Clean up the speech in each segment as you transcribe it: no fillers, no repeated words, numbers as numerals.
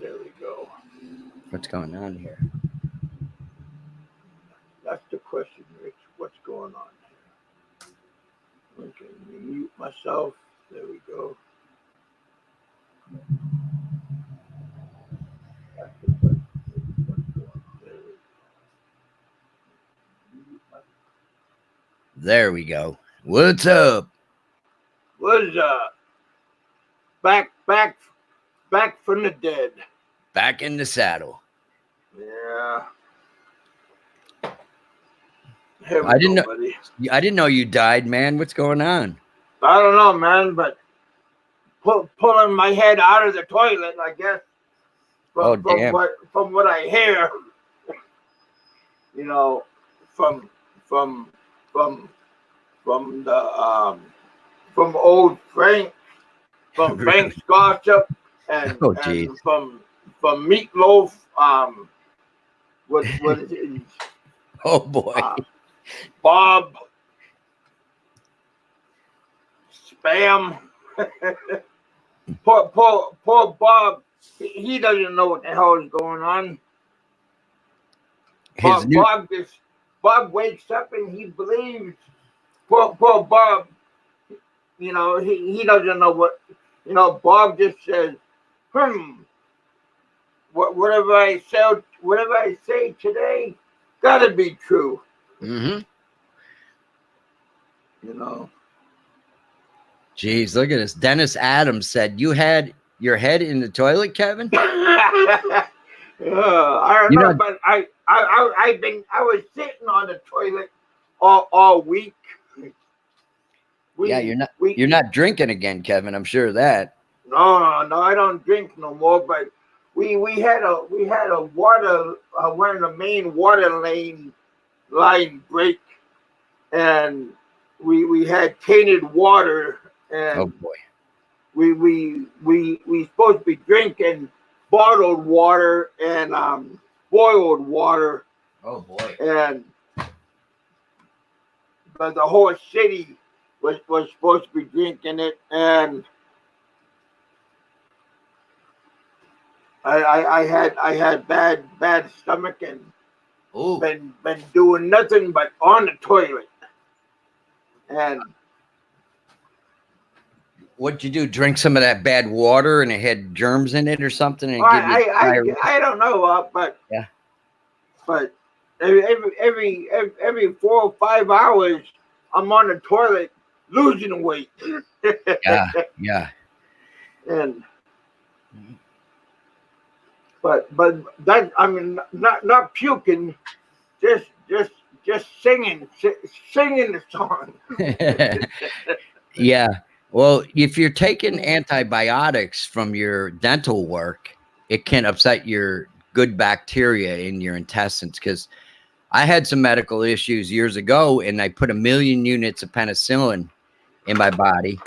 we go. What's going on here? That's the question, Rich. What's going on here? Okay, let me mute myself. There we go. That's the question. What's going on? There we go. What's up? What's up? Back from the dead. Back in the saddle. Yeah. I didn't know you died, man. What's going on? I don't know, man, but pulling my head out of the toilet, I guess. From what I hear, you know, from old Frank, from Frank's gossip, and from Meatloaf. What is it? Oh boy, Bob. Spam. poor Bob. He doesn't know what the hell is going on. Bob wakes up and he believes. Poor Bob. You know, he doesn't know what. You know, Bob just says, whatever I say today, gotta be true. Mm-hmm. You know. Jeez, look at this. Dennis Adams said, "You had your head in the toilet, Kevin?" I don't know, but I was sitting on the toilet all week. You're not drinking again, Kevin. I'm sure of that. No, I don't drink no more. But we had a water we're in the main water line break, and we had tainted water. And oh boy, we supposed to be drinking bottled water and boiled water. Oh boy! And but the whole city was supposed to be drinking it, and I had bad stomach and been doing nothing but on the toilet. And what'd you do? Drink some of that bad water and it had germs in it or something? And I don't know, but yeah. But every 4 or 5 hours, I'm on the toilet losing weight. yeah. And but that, I mean, not puking, just singing the song. Yeah. Well, if you're taking antibiotics from your dental work, it can upset your good bacteria in your intestines. Because I had some medical issues years ago, and I put 1 million units of penicillin in my body.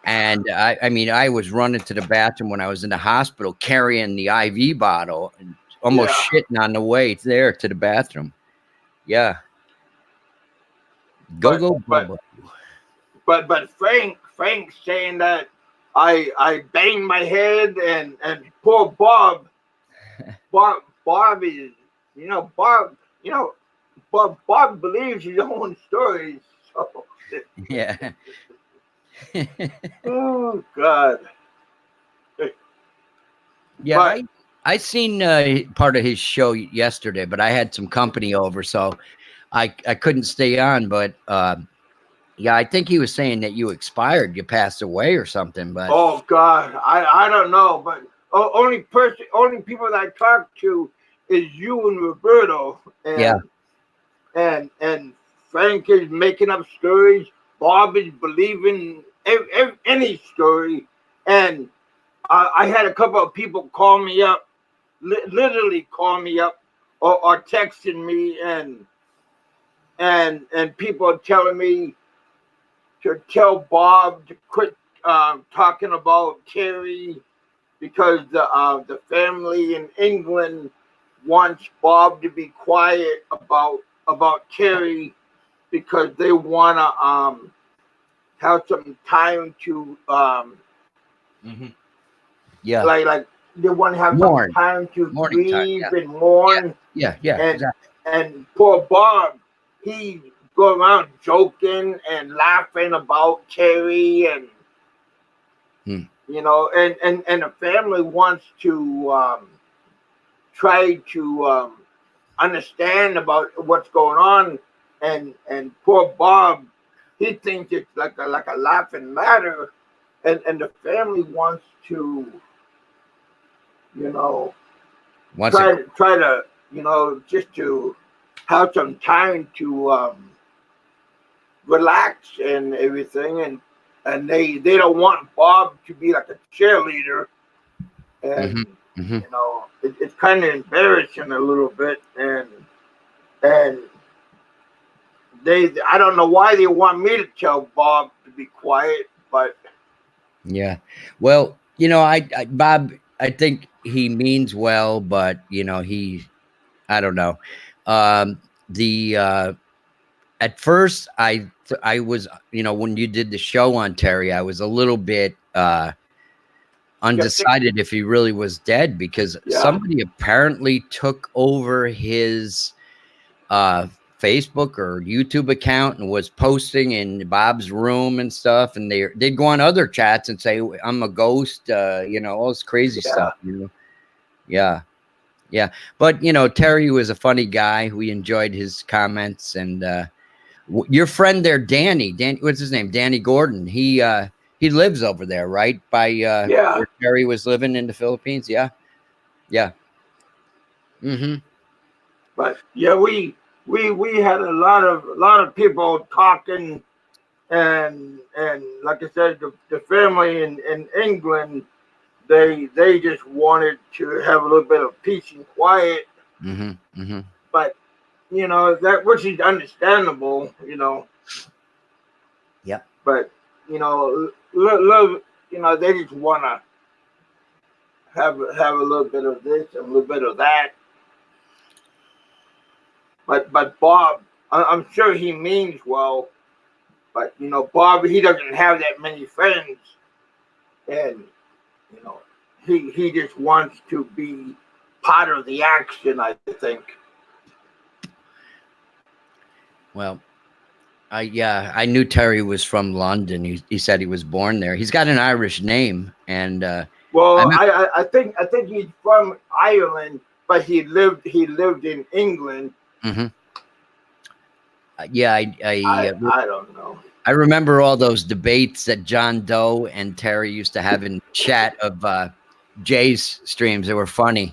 And I mean, I was running to the bathroom when I was in the hospital, carrying the IV bottle and almost shitting on the way there to the bathroom. Yeah. Go. But Frank's saying that I banged my head, and poor Bob is, Bob believes his own stories. So. Yeah. Oh God. Yeah, I seen part of his show yesterday, but I had some company over, so I couldn't stay on. But yeah, I think he was saying that you expired, you passed away or something. But oh God, I don't know. But only people that I talk to is you and Roberto. And, and Frank is making up stories. Bob is believing any story. And I had a couple of people call me up, literally call me up or texting me, and people telling me to tell Bob to quit talking about Terry, because the family in England wants Bob to be quiet about Terry, because they want to have some time to Mm-hmm. Yeah. Like they want to have some time to grieve and mourn. Yeah, and exactly. and poor Bob, he go around joking and laughing about Terry, and you know, and the family wants to try to understand about what's going on, and poor Bob, he thinks it's like a laughing matter, and the family wants to, you know, try to, you know, just to have some time to relax and everything, and they don't want Bob to be like a cheerleader, and you know, it's kind of embarrassing a little bit, and I don't know why they want me to tell Bob to be quiet, but yeah, well, you know, Bob, I think he means well, but you know, I don't know. At first I was, you know, when you did the show on Terry, I was a little bit undecided if he really was dead, because somebody apparently took over his Facebook or YouTube account and was posting in Bob's room and stuff, and they'd go on other chats and say, I'm a ghost, you know, all this crazy stuff, you know. Yeah, but you know, Terry was a funny guy. We enjoyed his comments, and your friend there, Danny, what's his name? Danny Gordon. He lives over there, right? By where Terry was living in the Philippines. Yeah. But yeah, we had a lot of people talking, and like I said, the family in England, they just wanted to have a little bit of peace and quiet. But you know, that, which is understandable, you know. Yeah. But you know, love, you know, they just want to have a little bit of this and a little bit of that. But Bob, I'm sure he means well. But you know, Bob, he doesn't have that many friends, and you know, he just wants to be part of the action, I think. Well, I knew Terry was from London. He said he was born there. He's got an Irish name, and well, I think he's from Ireland, but he lived in England. Yeah, I don't know. I remember all those debates that John Doe and Terry used to have in chat of Jay's streams. They were funny.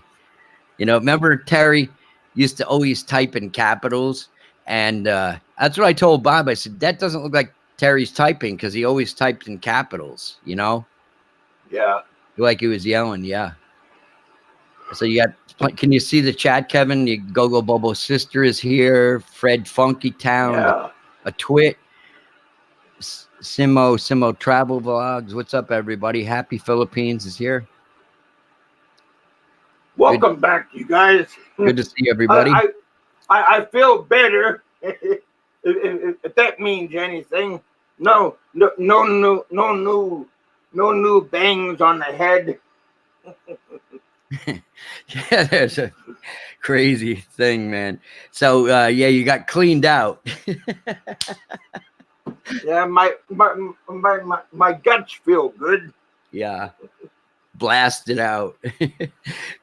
You know, remember Terry used to always type in capitals, and that's what I told Bob. I said, that doesn't look like Terry's typing, because he always typed in capitals, you know? Yeah. Like he was yelling, yeah. So you got, can you see the chat, Kevin? Go Bobo's sister is here. Fred Funky Town, a twit. Simo Travel Vlogs. What's up, everybody? Happy Philippines is here. Welcome back, you guys. Good to see everybody. I feel better, if that means anything. No new bangs on the head. Yeah, that's a crazy thing, man. So yeah, you got cleaned out. Yeah, my guts feel good. Yeah, blasted out. You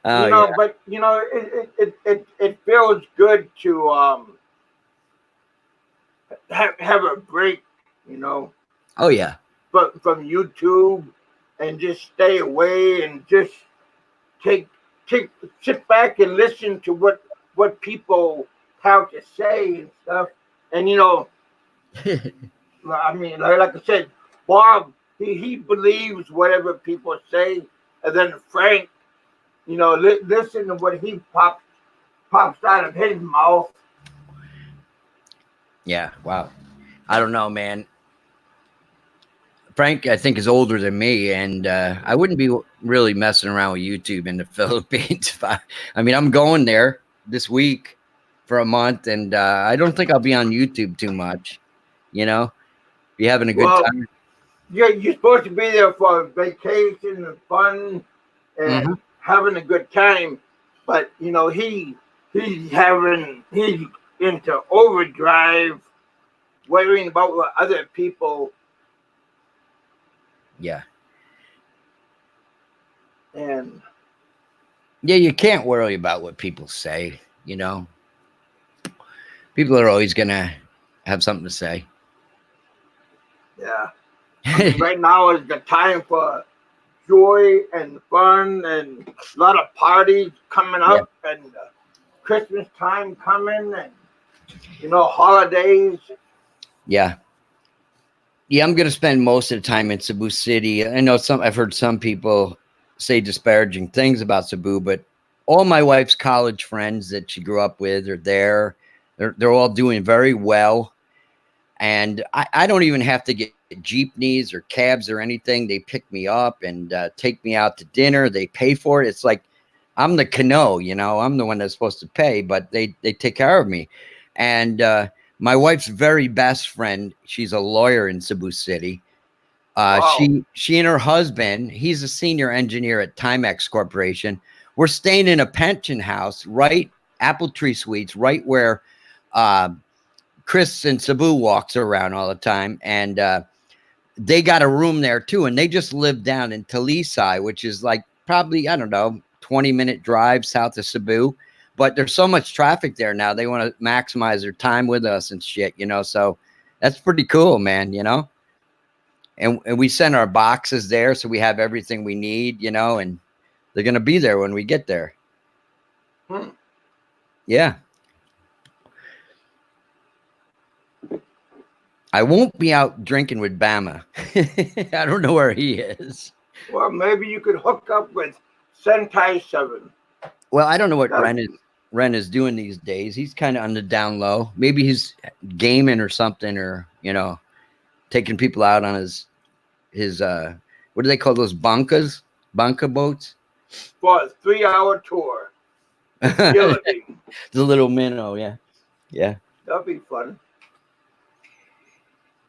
know, but you know, it feels good to have a break, you know. Oh yeah. But from YouTube, and just stay away and just sit back and listen to what people have to say and stuff. And you know, I mean, like I said, Bob, he believes whatever people say, and then Frank, you know, listen to what he pops out of his mouth. Yeah, wow. I don't know, man. Frank, I think, is older than me, and I wouldn't be really messing around with YouTube in the Philippines. I mean, I'm going there this week for a month, and I don't think I'll be on YouTube too much. You know, be having a good time. you're supposed to be there for vacation and fun and having a good time, but you know he's into overdrive, worrying about what other people. Yeah. And yeah, you can't worry about what people say. You know, people are always gonna have something to say. Yeah, I mean, right now is the time for joy and fun and a lot of parties coming Yeah. up and Christmas time coming and holidays. Yeah. Yeah, I'm gonna spend most of the time in Cebu City. I know I've heard some people say disparaging things about Cebu, but all my wife's college friends that she grew up with are there. They're all doing very well. And I don't even have to get jeepneys or cabs or anything. They pick me up and take me out to dinner. They pay for it. It's like I'm the cano, I'm the one that's supposed to pay, but they take care of me. And my wife's very best friend, she's a lawyer in Cebu City. Wow. She and her husband, he's a senior engineer at Timex Corporation. We're staying in a pension house, right? Apple Tree Suites, right where Chris and Cebu walks around all the time. And they got a room there too. And they just live down in Talisay, which is like probably, I don't know, 20-minute drive south of Cebu. But there's so much traffic there now. They want to maximize their time with us and shit, so that's pretty cool, man, And we send our boxes there, so we have everything we need, and they're going to be there when we get there. Yeah. I won't be out drinking with Bama. I don't know where he is. Well, maybe you could hook up with Sentai 7. Well, I don't know what Ren is doing these days. He's kind of on the down low. Maybe he's gaming or something, or taking people out on his what do they call those banca boats? For a 3-hour tour. The little minnow, yeah. That'll be fun.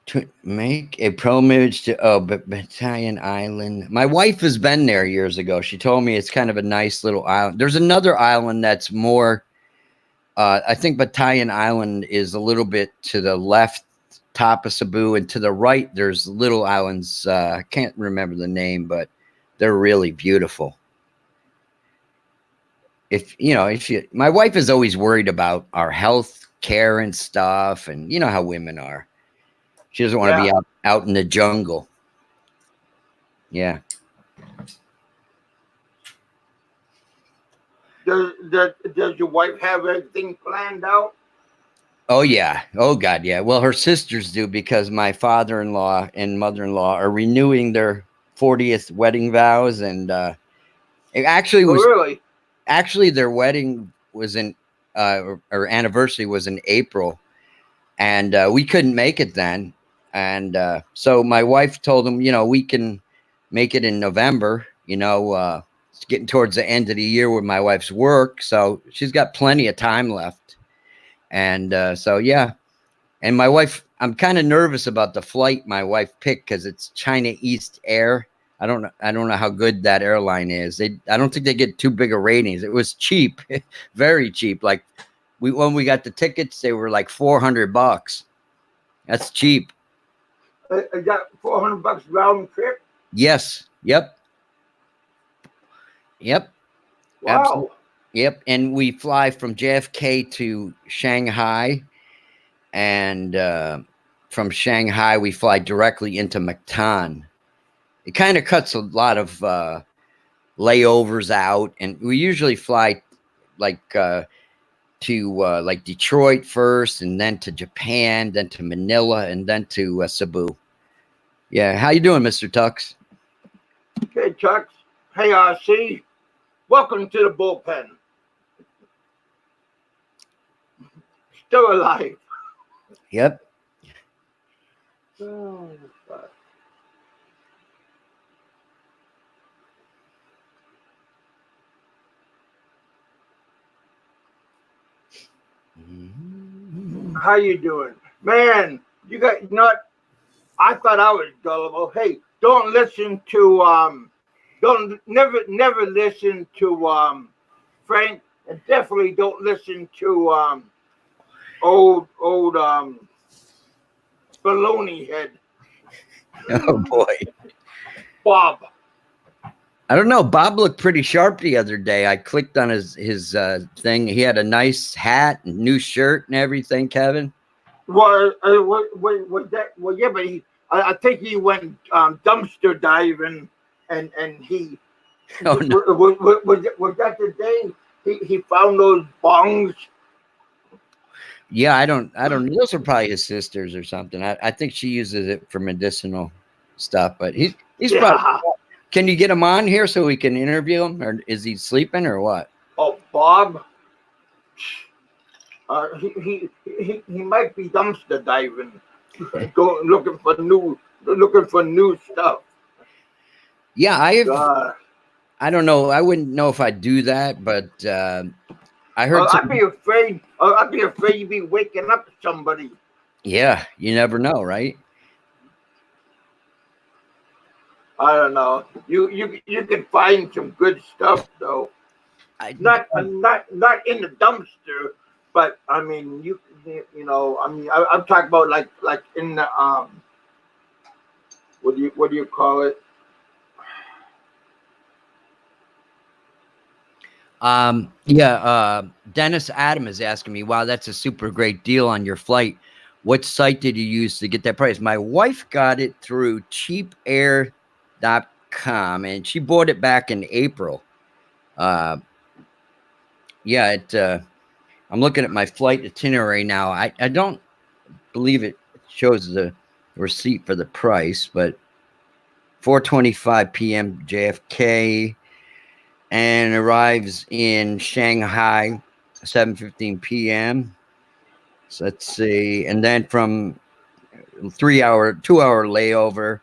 To make a pilgrimage to Battalion Island. My wife has been there years ago. She told me it's kind of a nice little island. There's another island that's more. I think Battalion Island is a little bit to the left top of Cebu, and to the right there's little islands. I can't remember the name, but they're really beautiful. My wife is always worried about our health care and stuff, and you know how women are. She doesn't want to be out in the jungle. Yeah. Does your wife have everything planned out? Oh, yeah. Oh, God, yeah. Well, her sisters do, because my father-in-law and mother-in-law are renewing their 40th wedding vows. And it actually was really? Actually, their wedding was or anniversary was in April. And we couldn't make it then. And so my wife told them, we can make it in November. It's getting towards the end of the year with my wife's work. So she's got plenty of time left. And so, yeah. And my wife, I'm kind of nervous about the flight my wife picked, because it's China East Air. I don't know how good that airline is. I don't think they get too big of ratings. It was cheap, very cheap. Like when we got the tickets, they were like $400. That's cheap. I got $400 round trip. Yes. Yep. Wow. Absolutely. Yep. And we fly from JFK to Shanghai, and from Shanghai we fly directly into Mactan. It kind of cuts a lot of layovers out, and we usually fly to like Detroit first, and then to Japan, then to Manila, and then to Cebu. Yeah, how you doing, Mr. Tux? Okay, Tux. Hey, RC. Welcome to the bullpen. Still alive. Yep. Oh, fuck. How you doing, man? You know what? I thought I was gullible. Hey, don't listen to never listen to Frank, and definitely don't listen to old baloney head. Oh boy, Bob. I don't know. Bob looked pretty sharp the other day. I clicked on his thing. He had a nice hat, and new shirt, and everything. Kevin. Was that? Well, yeah, but I think he went dumpster diving, and he. Oh, no. Was that the day he found those bongs? Yeah, I don't. Those are probably his sisters or something. I think she uses it for medicinal stuff. But he's probably. Can you get him on here so we can interview him, or is he sleeping, or what? Oh, Bob. He might be dumpster diving, going looking for new stuff. Yeah, I don't know. I wouldn't know if I'd do that, but I heard. I'd be afraid. I'd be afraid you'd be waking up somebody. Yeah, you never know, right? I don't know. You can find some good stuff though. Not in the dumpster, but I mean you know I mean I'm talking about like in the what do you call it? Dennis Adam is asking me, wow, that's a super great deal on your flight. What site did you use to get that price? My wife got it through cheapair.com and she bought it back in April. I'm looking at my flight itinerary now. I don't believe it shows the receipt for the price, but 4:25 p.m. JFK, and arrives in Shanghai 7:15 p.m. So let's see, and then from 2-hour layover,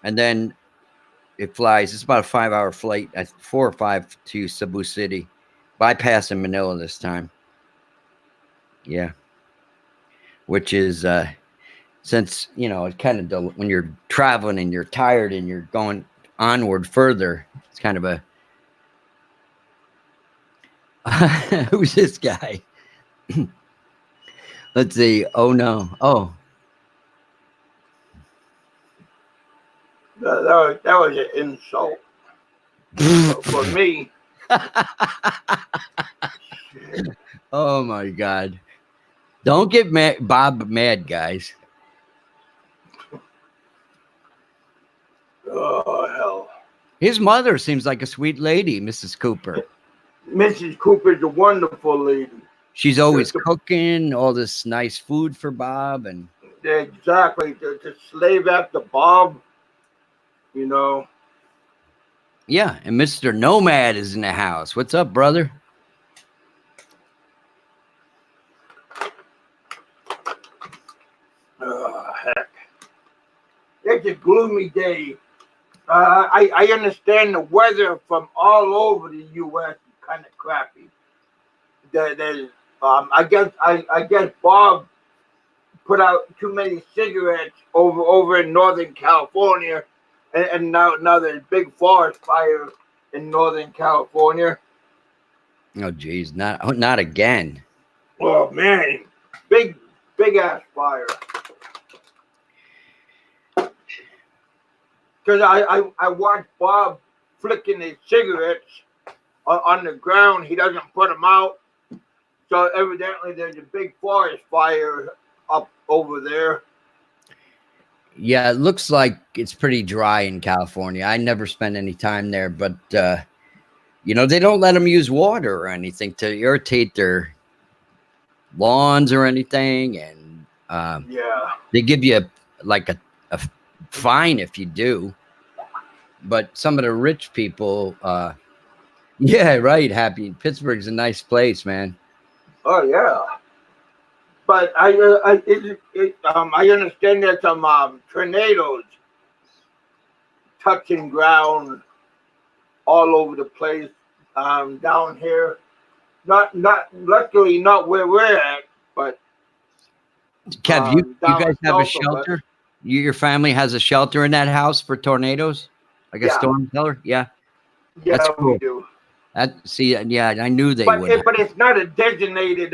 and then it flies. It's about a 5-hour flight at 4 or 5 to Cebu City, bypassing Manila this time. Yeah, which is since it kind of when you're traveling and you're tired and you're going onward further, it's kind of a who's this guy? Let's see. Oh no. Oh. That was an insult for me. Oh my God. Don't get Bob mad, guys. Oh hell. His mother seems like a sweet lady, Mrs. Cooper. Mrs. Cooper's a wonderful lady. She's always cooking all this nice food for Bob, and exactly to slave after Bob, Yeah, and Mr. Nomad is in the house. What's up, brother? Oh, heck. It's a gloomy day. I understand the weather from all over the U.S. is kind of crappy. I guess Bob put out too many cigarettes over in Northern California, and now there's big forest fire in Northern California. Oh, geez, not again. Oh man, big ass fire. Because I watched Bob flicking his cigarettes on the ground. He doesn't put them out. So evidently there's a big forest fire up over there. Yeah, it looks like it's pretty dry in California. I never spent any time there, but, they don't let them use water or anything to irritate their lawns or anything. And they give you a fine if you do. But some of the rich people, yeah, right, Happy. Pittsburgh's a nice place, man. Oh yeah, but I understand there's some tornadoes touching ground all over the place down here. Not luckily not where we're at, but Kev, you guys have a shelter? Your family has a shelter in that house for tornadoes, like a storm cellar. Yeah, that's cool. We do. Yeah, I knew they would. But it's not a designated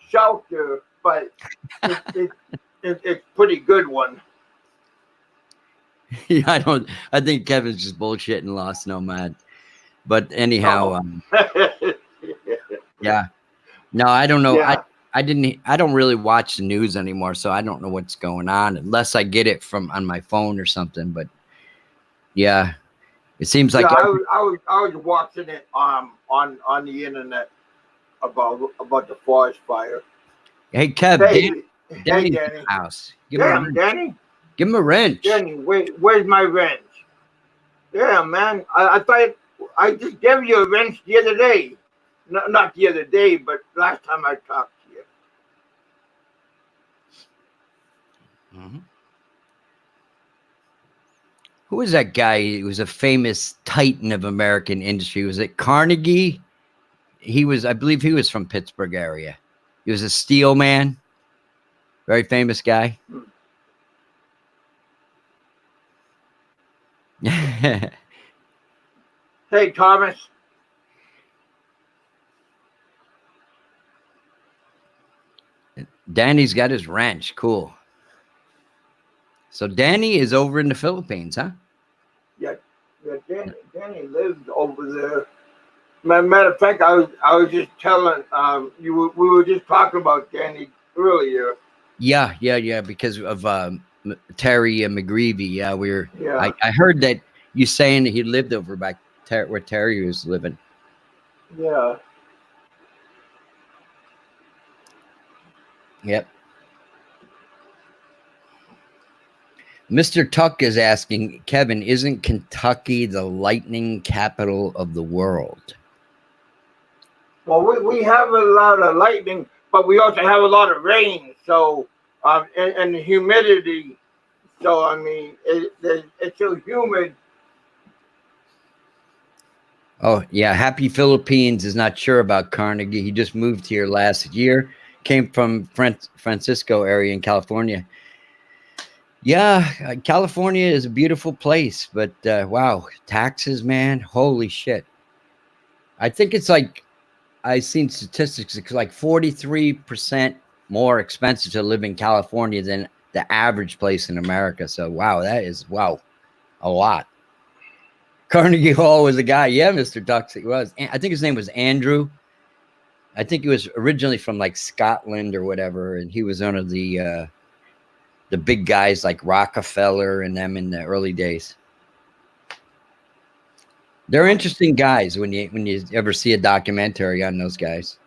shelter, but it's pretty good one. Yeah, I think Kevin's just bullshitting Lost Nomad. But anyhow, yeah. No, I don't know. Yeah. I don't really watch the news anymore, so I don't know what's going on unless I get it on my phone or something. But yeah, it seems like I was watching it on the internet about the forest fire. Hey Kev, Danny's in the house. Danny. Give him a wrench. Danny, where's my wrench? Yeah, man. I thought I just gave you a wrench the other day. Not the other day, but last time I talked to you. Mm-hmm. Who was that guy? He was a famous titan of American industry. Was it Carnegie? I believe he was from Pittsburgh area. He was a steel man. Very famous guy. Hey, Thomas. Danny's got his ranch. Cool. So Danny is over in the Philippines, huh? Yeah, Danny lives over there. Matter of fact, I was just telling we were just talking about Danny earlier. Yeah, because of Terry McGreevy. Yeah, we were. Yeah. I heard that you saying that he lived over back where Terry was living. Yeah. Yep. Mr. Tuck is asking, Kevin, isn't Kentucky the lightning capital of the world? Well, we have a lot of lightning, but we also have a lot of rain. So, and the humidity. So, I mean, it's so humid. Oh, yeah. Happy Philippines is not sure about Carnegie. He just moved here last year. Came from Francisco area in California. Yeah, California is a beautiful place, but wow, taxes, man, holy shit. I think it's like, I've seen statistics, it's like 43% more expensive to live in California than the average place in America. So, wow, that is, a lot. Carnegie Hall was a guy. Yeah, Mr. Ducks, he was. I think his name was Andrew. I think he was originally from like Scotland or whatever, and he was one of the big guys like Rockefeller and them in the early days. They're interesting guys when you ever see a documentary on those guys.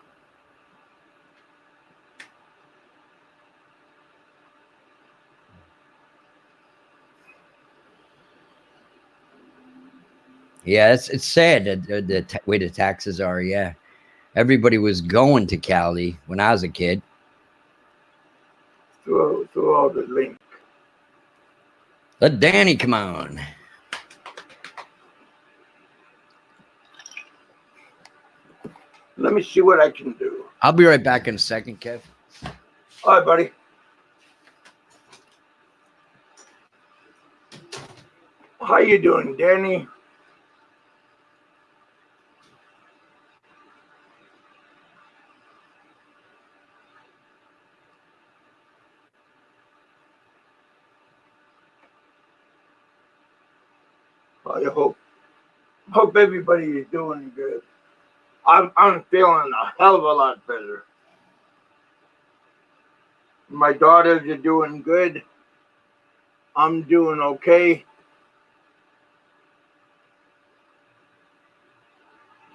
Yeah, it's sad the way the taxes are. Yeah, everybody was going to Cali when I was a kid. Throw all the link. Let Danny come on. Let me see what I can do. I'll be right back in a second, Kev. All right, buddy. How you doing, Danny? I hope everybody is doing good. I'm feeling a hell of a lot better. My daughters are doing good. I'm doing okay.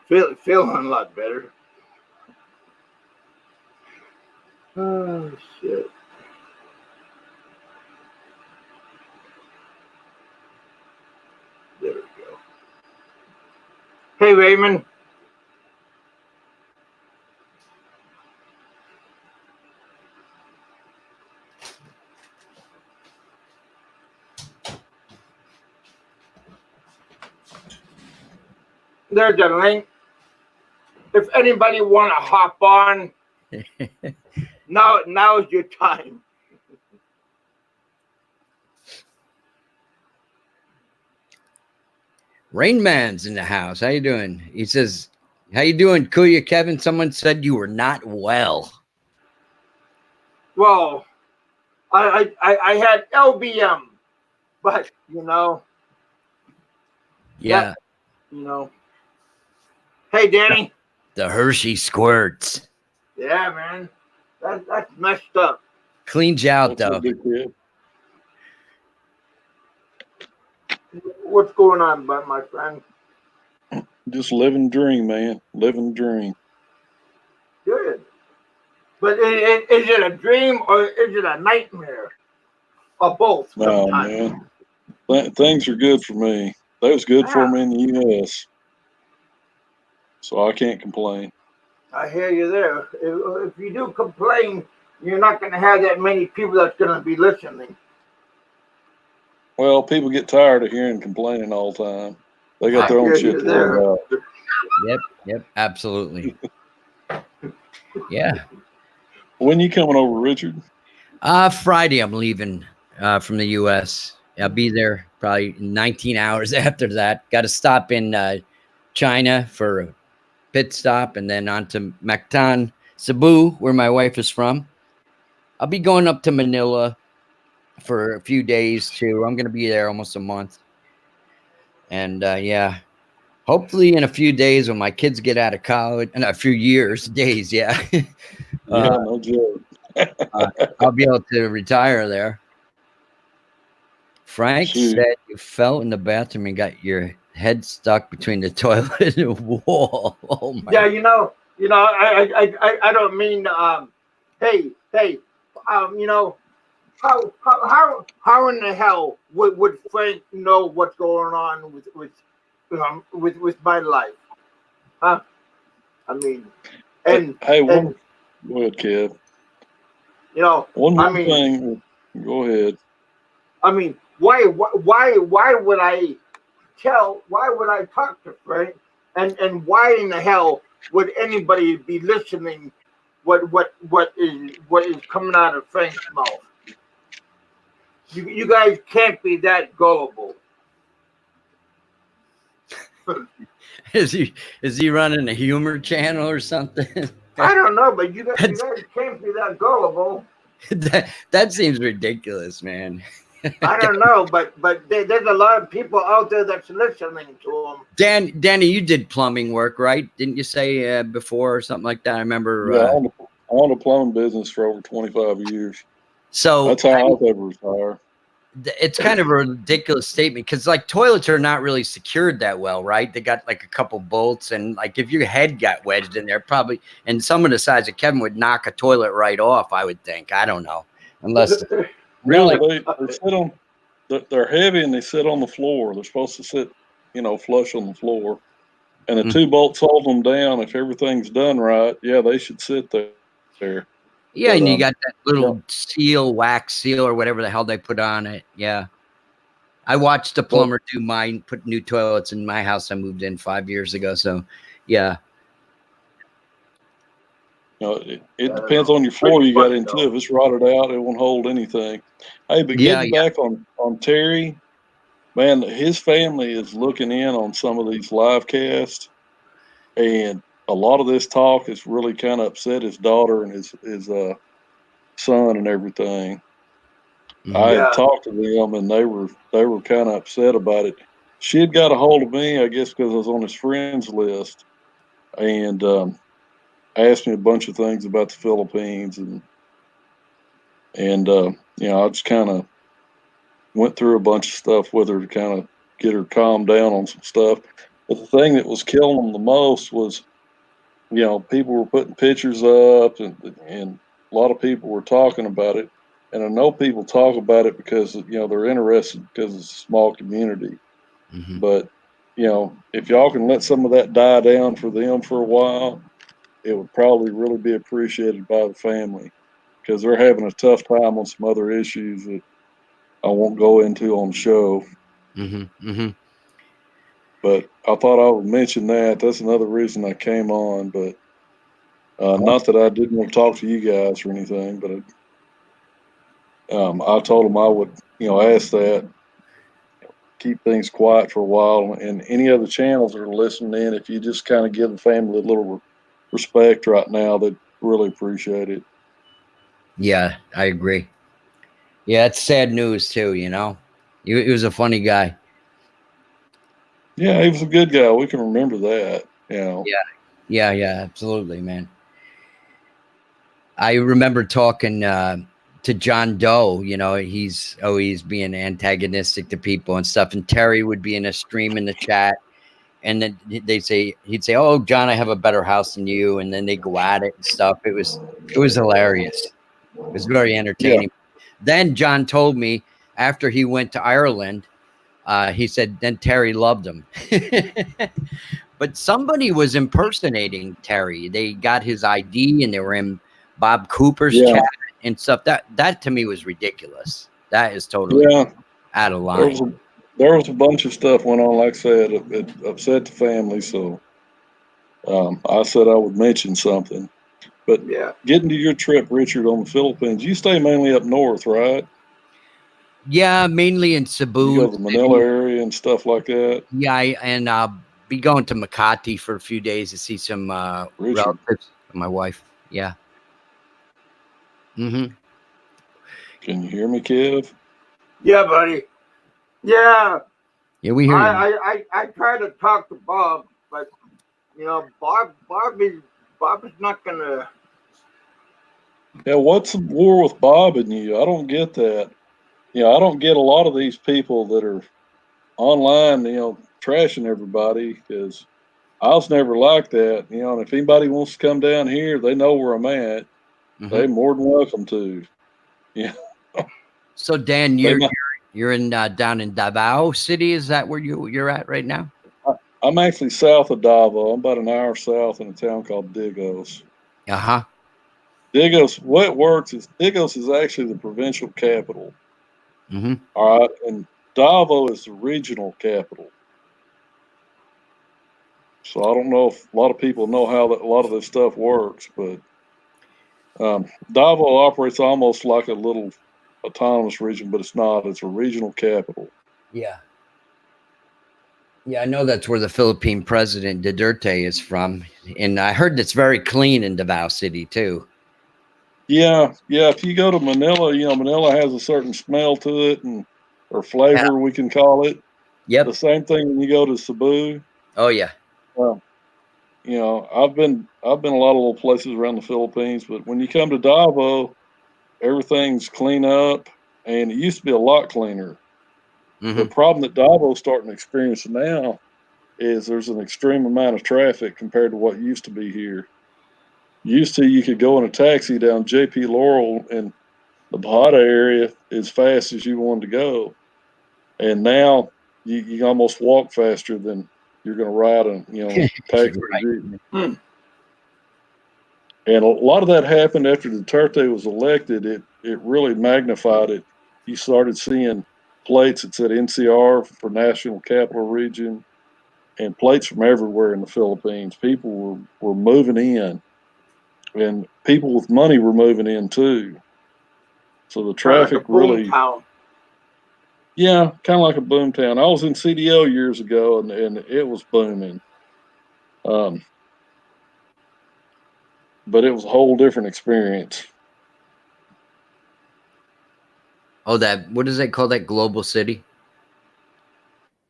Feeling a lot better. Oh, shit. There we go. Hey, Raymond. There's a link. If anybody want to hop on, now is your time. Rain Man's in the house. How you doing? He says, how you doing, Kuya Kevin? Someone said you were not well. Well, I had LBM, but Yeah. Hey, Danny. The Hershey squirts. Yeah, man. That's messed up. Cleans you out, though. What's going on, my friend? Just living the dream, man. Living the dream. Good. But is it a dream or is it a nightmare? Or both? No, sometimes? man. Things are good for me. That was good for me in the U.S. So I can't complain. I hear you there. If you do complain, you're not going to have that many people that's going to be listening. Well, people get tired of hearing complaining all the time. They got their own shit to worry about. Yep, absolutely. Yeah. When you coming over, Richard? Friday I'm leaving from the U.S. I'll be there probably 19 hours after that. Got to stop in China for a pit stop and then on to Mactan, Cebu, where my wife is from. I'll be going up to Manila for a few days too. I'm going to be there almost a month. And yeah, hopefully in a few days when my kids get out of college, and a few years, days, yeah. No joke. I'll be able to retire there. Frank said you fell in the bathroom and got your head stuck between the toilet and the wall. Oh my! Yeah, I don't mean. Hey, how in the hell would Frank know what's going on with my life? Huh? I mean, and hey, go ahead, Kev. One more thing. Go ahead. I mean, why would I talk to Frank, and why in the hell would anybody be listening? What is coming out of Frank's mouth? You guys can't be that gullible. Is he running a humor channel or something? I don't know, but you guys can't be that gullible. That seems ridiculous, man. I don't know, but there's a lot of people out there that's listening to him. Danny, you did plumbing work, right? Didn't you say before or something like that? I remember. Yeah, I owned a plumbing business for over 25 years. So that's how I was able to retire. It's kind of a ridiculous statement because like toilets are not really secured that well, right? They got like a couple bolts, and like if your head got wedged in there, probably, and someone the size of Kevin would knock a toilet right off, I would think. I don't know, unless really they sit on. They're heavy and they sit on the floor. They're supposed to sit, flush on the floor, and the two bolts hold them down. If everything's done right, yeah, they should sit there. Yeah, and you got that little seal, wax seal, or whatever the hell they put on it. Yeah. I watched a plumber do mine, put new toilets in my house I moved in 5 years ago. So, yeah. It depends on your floor you got into. If it's rotted out, it won't hold anything. Hey, but getting back on Terry, man, his family is looking in on some of these live casts, and a lot of this talk has really kind of upset his daughter and his son and everything. I had talked to them, and they were kind of upset about it. She had got a hold of me, I guess, because I was on his friends list, and asked me a bunch of things about the Philippines, and I just kind of went through a bunch of stuff with her to kind of get her calmed down on some stuff. But the thing that was killing them the most was, people were putting pictures up, and a lot of people were talking about it. And I know people talk about it because, they're interested because it's a small community. Mm-hmm. But, if y'all can let some of that die down for them for a while, it would probably really be appreciated by the family, because they're having a tough time on some other issues that I won't go into on the show. Mm-hmm. Mm-hmm. But I thought I would mention that. That's another reason I came on. But not that I didn't want to talk to you guys or anything, but I told them I would, ask that. keep things quiet for a while. And any other channels that are listening in, if you just kind of give the family a little respect right now, they'd really appreciate it. Yeah, I agree. Yeah, it's sad news too, you know. He was a funny guy. Yeah, he was a good guy. We can remember that, you know. Yeah, absolutely, man. I remember talking to John Doe, you know, he's always being antagonistic to people and stuff. And Terry would be in a stream in the chat, and then he'd say, "Oh, John, I have a better house than you," and then they go at it and stuff. It was hilarious. It was very entertaining. Yeah. Then John told me after he went to Ireland, he said then Terry loved him. But somebody was impersonating Terry. They got his ID and they were in Bob Cooper's chat and stuff. That to me was ridiculous. That is totally out of line. There was a bunch of stuff went on. Like I said, it upset the family. So I said I would mention something. But getting to your trip, Richard, on the Philippines, you stay mainly up north, right? Yeah, mainly in Cebu. You go to the Manila area and stuff like that. Yeah, and I'll be going to Makati for a few days to see some relatives of my wife. Yeah. Mm-hmm. Can you hear me, Kev? Yeah, buddy. Yeah. Yeah, we hear you. I try to talk to Bob, but you know, Bob is not gonna. Yeah, what's the war with Bob and you? I don't get that. You know, I don't get a lot of these people that are online, you know, trashing everybody, because I was never like that. You know, and if anybody wants to come down here, they know where I'm at. Mm-hmm. They're more than welcome to. Yeah. So Dan, you're in down in Davao City. Is that where you're at right now? I'm actually south of Davao. I'm about an hour south in a town called Digos. Uh-huh. Digos, what it works is Digos is actually the provincial capital. Mm-hmm. All right. And Davao is the regional capital. So I don't know if a lot of people know how a lot of this stuff works, but Davao operates almost like a little autonomous region, but it's not. It's a regional capital. Yeah. Yeah, I know that's where the Philippine president Duterte is from, and I heard it's very clean in Davao City too. Yeah. If you go to Manila, you know, Manila has a certain smell to it, or flavor, we can call it. Yep. The same thing when you go to Cebu. Oh yeah. You know, I've been a lot of little places around the Philippines, but when you come to Davao, everything's clean up, and it used to be a lot cleaner. Mm-hmm. The problem that Davo's starting to experience now is there's an extreme amount of traffic compared to what used to be here. Used to, you could go in a taxi down JP Laurel in the Bahada area as fast as you wanted to go, and now you can almost walk faster than you're going to ride a taxi. Right. And a lot of that happened after Duterte was elected. It really magnified it. You started seeing plates that said NCR for National Capital Region, and plates from everywhere in the Philippines. People were moving in, and people with money were moving in too. So the traffic really, kind of like a boom town. I was in CDO years ago, and it was booming. But it was a whole different experience. Oh, what does they call that? Global City?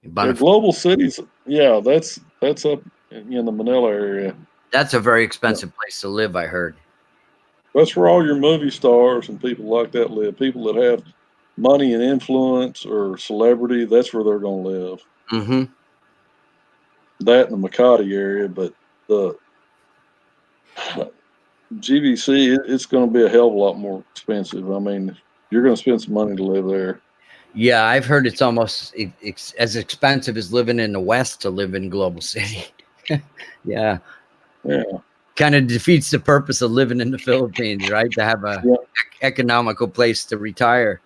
Yeah, Global Cities. Yeah, that's up in the Manila area. That's a very expensive place to live, I heard. That's where all your movie stars and people like that live. People that have money and influence or celebrity, that's where they're going to live. Mm-hmm. That in the Makati area, but the GBC, it's going to be a hell of a lot more expensive. I mean, you're going to spend some money to live there. Yeah, I've heard it's almost as expensive as living in the West to live in Global City. Yeah. Kind of defeats the purpose of living in the Philippines, right? To have a economical place to retire.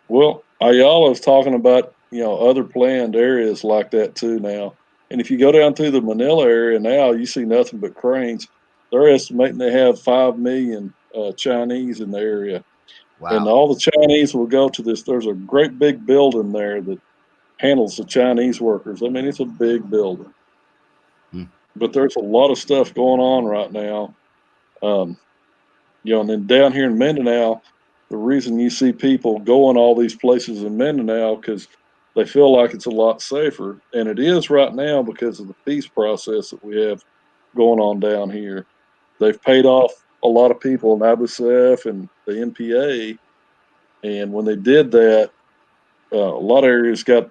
Well, Ayala is talking about, other planned areas like that too now. And if you go down through the Manila area now, you see nothing but cranes. They're estimating they have 5 million Chinese in the area. Wow. And all the Chinese will go to this. There's a great big building there that handles the Chinese workers. I mean, it's a big building. But there's a lot of stuff going on right now. And then down here in Mindanao, the reason you see people going all these places in Mindanao because they feel like it's a lot safer, and it is right now because of the peace process that we have going on down here. They've paid off a lot of people in IBSF and the NPA, and when they did that, a lot of areas got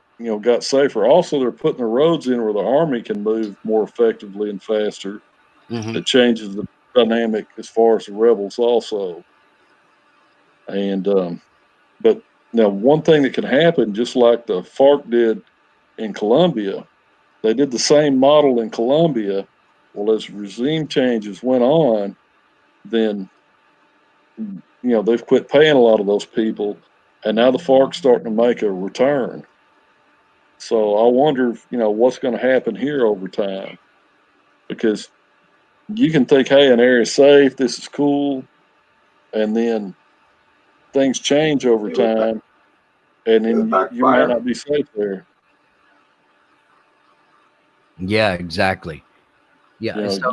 safer. Also, they're putting the roads in where the Army can move more effectively and faster. It changes the dynamic as far as the rebels also. And but now one thing that can happen, just like the FARC did in Colombia, they did the same model in Colombia. Well, as regime changes went on, then they've quit paying a lot of those people, and now the FARC's starting to make a return. So I wonder, what's going to happen here over time, because you can think, hey, an area's safe, this is cool, and then things change over time, and then you might not be safe there. Yeah, exactly. Yeah, so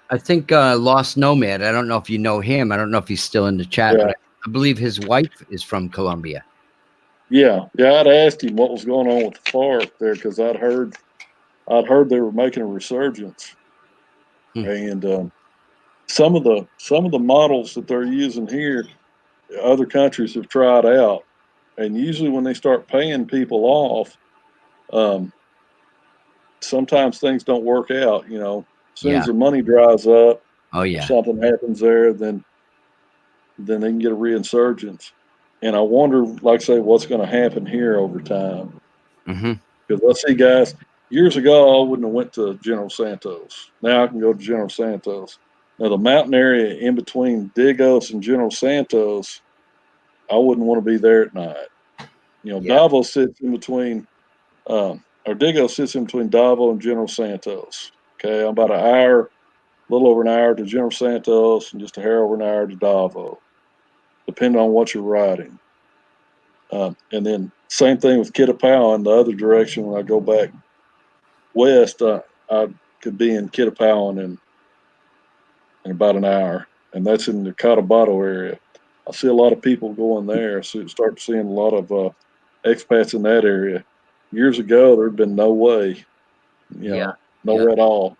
I think Lost Nomad, I don't know if you know him. I don't know if he's still in the chat, but I believe his wife is from Colombia. Yeah, I'd asked him what was going on with the FARC there, because I'd heard they were making a resurgence, and some of the models that they're using here, other countries have tried out, and usually when they start paying people off, sometimes things don't work out. As soon as the money dries up, or something happens there, then they can get a reinsurgence. And I wonder, like I say, what's going to happen here over time. Because I see guys, years ago, I wouldn't have went to General Santos. Now I can go to General Santos. Now the mountain area in between Digos and General Santos, I wouldn't want to be there at night. Davo sits in between, or Digo sits in between Davo and General Santos. Okay, I'm about a little over an hour to General Santos, and just a hair over an hour to Davo, depending on what you're riding. And then same thing with Kittapow in the other direction. When I go back west, I could be in Kittapow in about an hour, and that's in the Cotabato area. I see a lot of people going there, so start seeing a lot of expats in that area. Years ago, there'd been no way, no way at all.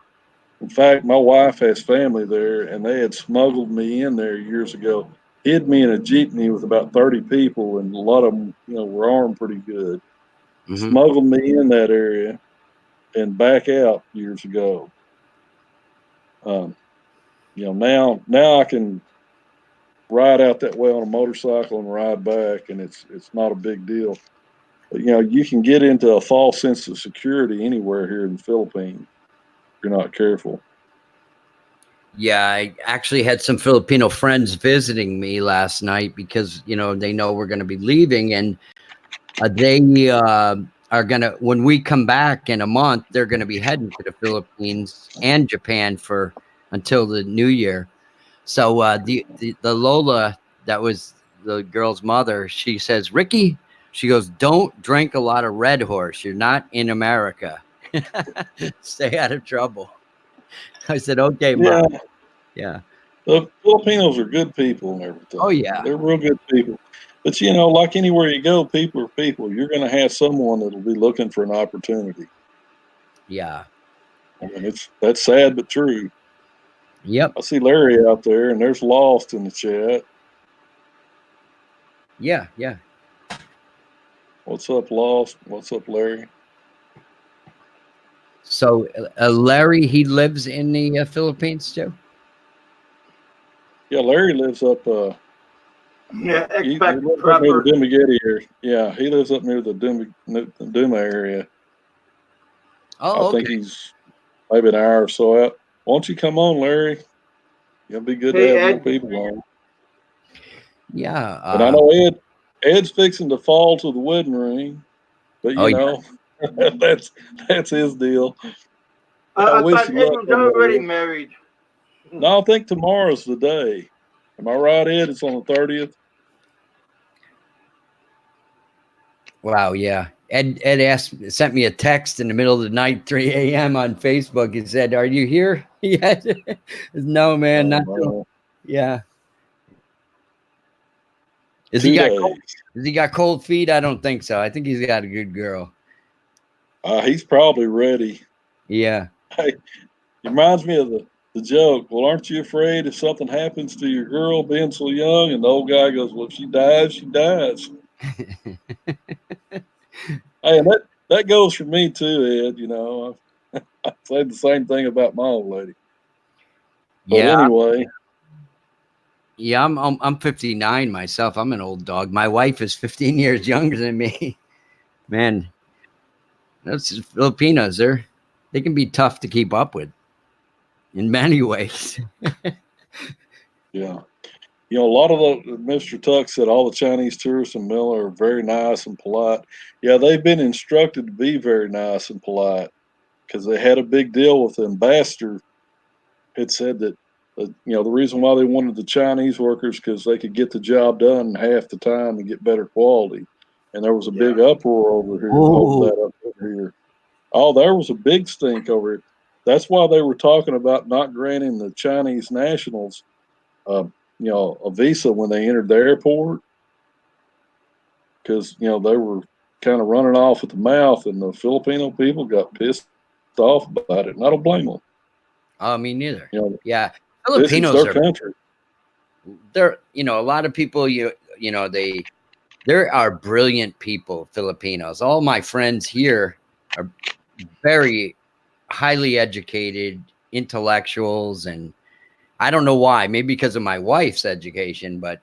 In fact, my wife has family there, and they had smuggled me in there years ago, hid me in a jeepney with about 30 people, and a lot of them, were armed pretty good. Smuggled me in that area and back out years ago. Now I can ride out that way on a motorcycle and ride back, and it's not a big deal. But you can get into a false sense of security anywhere here in the Philippines if you're not careful. Yeah, I actually had some Filipino friends visiting me last night because they know we're going to be leaving, and they are going to, when we come back in a month, they're going to be heading to the Philippines and Japan until the new year. So the Lola, that was the girl's mother, she says, Ricky, she goes, don't drink a lot of Red Horse. You're not in America. Stay out of trouble. I said, okay, Mom. Yeah. The Filipinos are good people and everything. Oh, yeah. They're real good people. But, like anywhere you go, people are people. You're going to have someone that'll be looking for an opportunity. Yeah. I mean, that's sad but true. Yep. I see Larry out there, and there's Lost in the chat. Yeah. What's up, Lost? What's up, Larry? So, Larry, he lives in the Philippines too? Yeah, Larry lives up. He lives up near the Dumaguete area. Yeah, he lives up near the Duma area. Oh, I think he's maybe an hour or so out. Why don't you come on, Larry? It'll be good to have more people on. Yeah. And I know Ed's fixing to fall to the wedding ring, but that's his deal. I thought Ed was already married. No, I think tomorrow's the day. Am I right, Ed? It's on the 30th. Wow, yeah. Ed sent me a text in the middle of the night, 3 a.m. on Facebook. He said, "Are you here?" Yes. No, man, not till, yeah. Has he got cold feet? I don't think so. I think he's got a good girl. He's probably ready. Yeah. Hey, it reminds me of the joke. Well, aren't you afraid if something happens to your girl being so young? And the old guy goes, well, if she dies, she dies. Hey, and that goes for me too, Ed. You know, I say the same thing about my old lady. But anyway. Yeah, I'm 59 myself. I'm an old dog. My wife is 15 years younger than me. Man, those Filipinos, they can be tough to keep up with in many ways. Yeah. You know, a lot of Mr. Tuck said all the Chinese tourists in Miller are very nice and polite. Yeah, they've been instructed to be very nice and polite because they had a big deal with the ambassador. Had said that, you know, the reason why they wanted the Chinese workers because they could get the job done in half the time and get better quality. And there was a big uproar over here over here. Oh, there was a big stink over here. That's why they were talking about not granting the Chinese nationals you know, a visa when they entered the airport because, you know, they were kind of running off at the mouth and the Filipino people got pissed off about it. And I don't blame them. Oh, me neither. You know, yeah. Filipinos this is their country. They're, you know, a lot of people, you know, there are brilliant people, Filipinos. All my friends here are very highly educated intellectuals, and I don't know why. Maybe because of my wife's education, but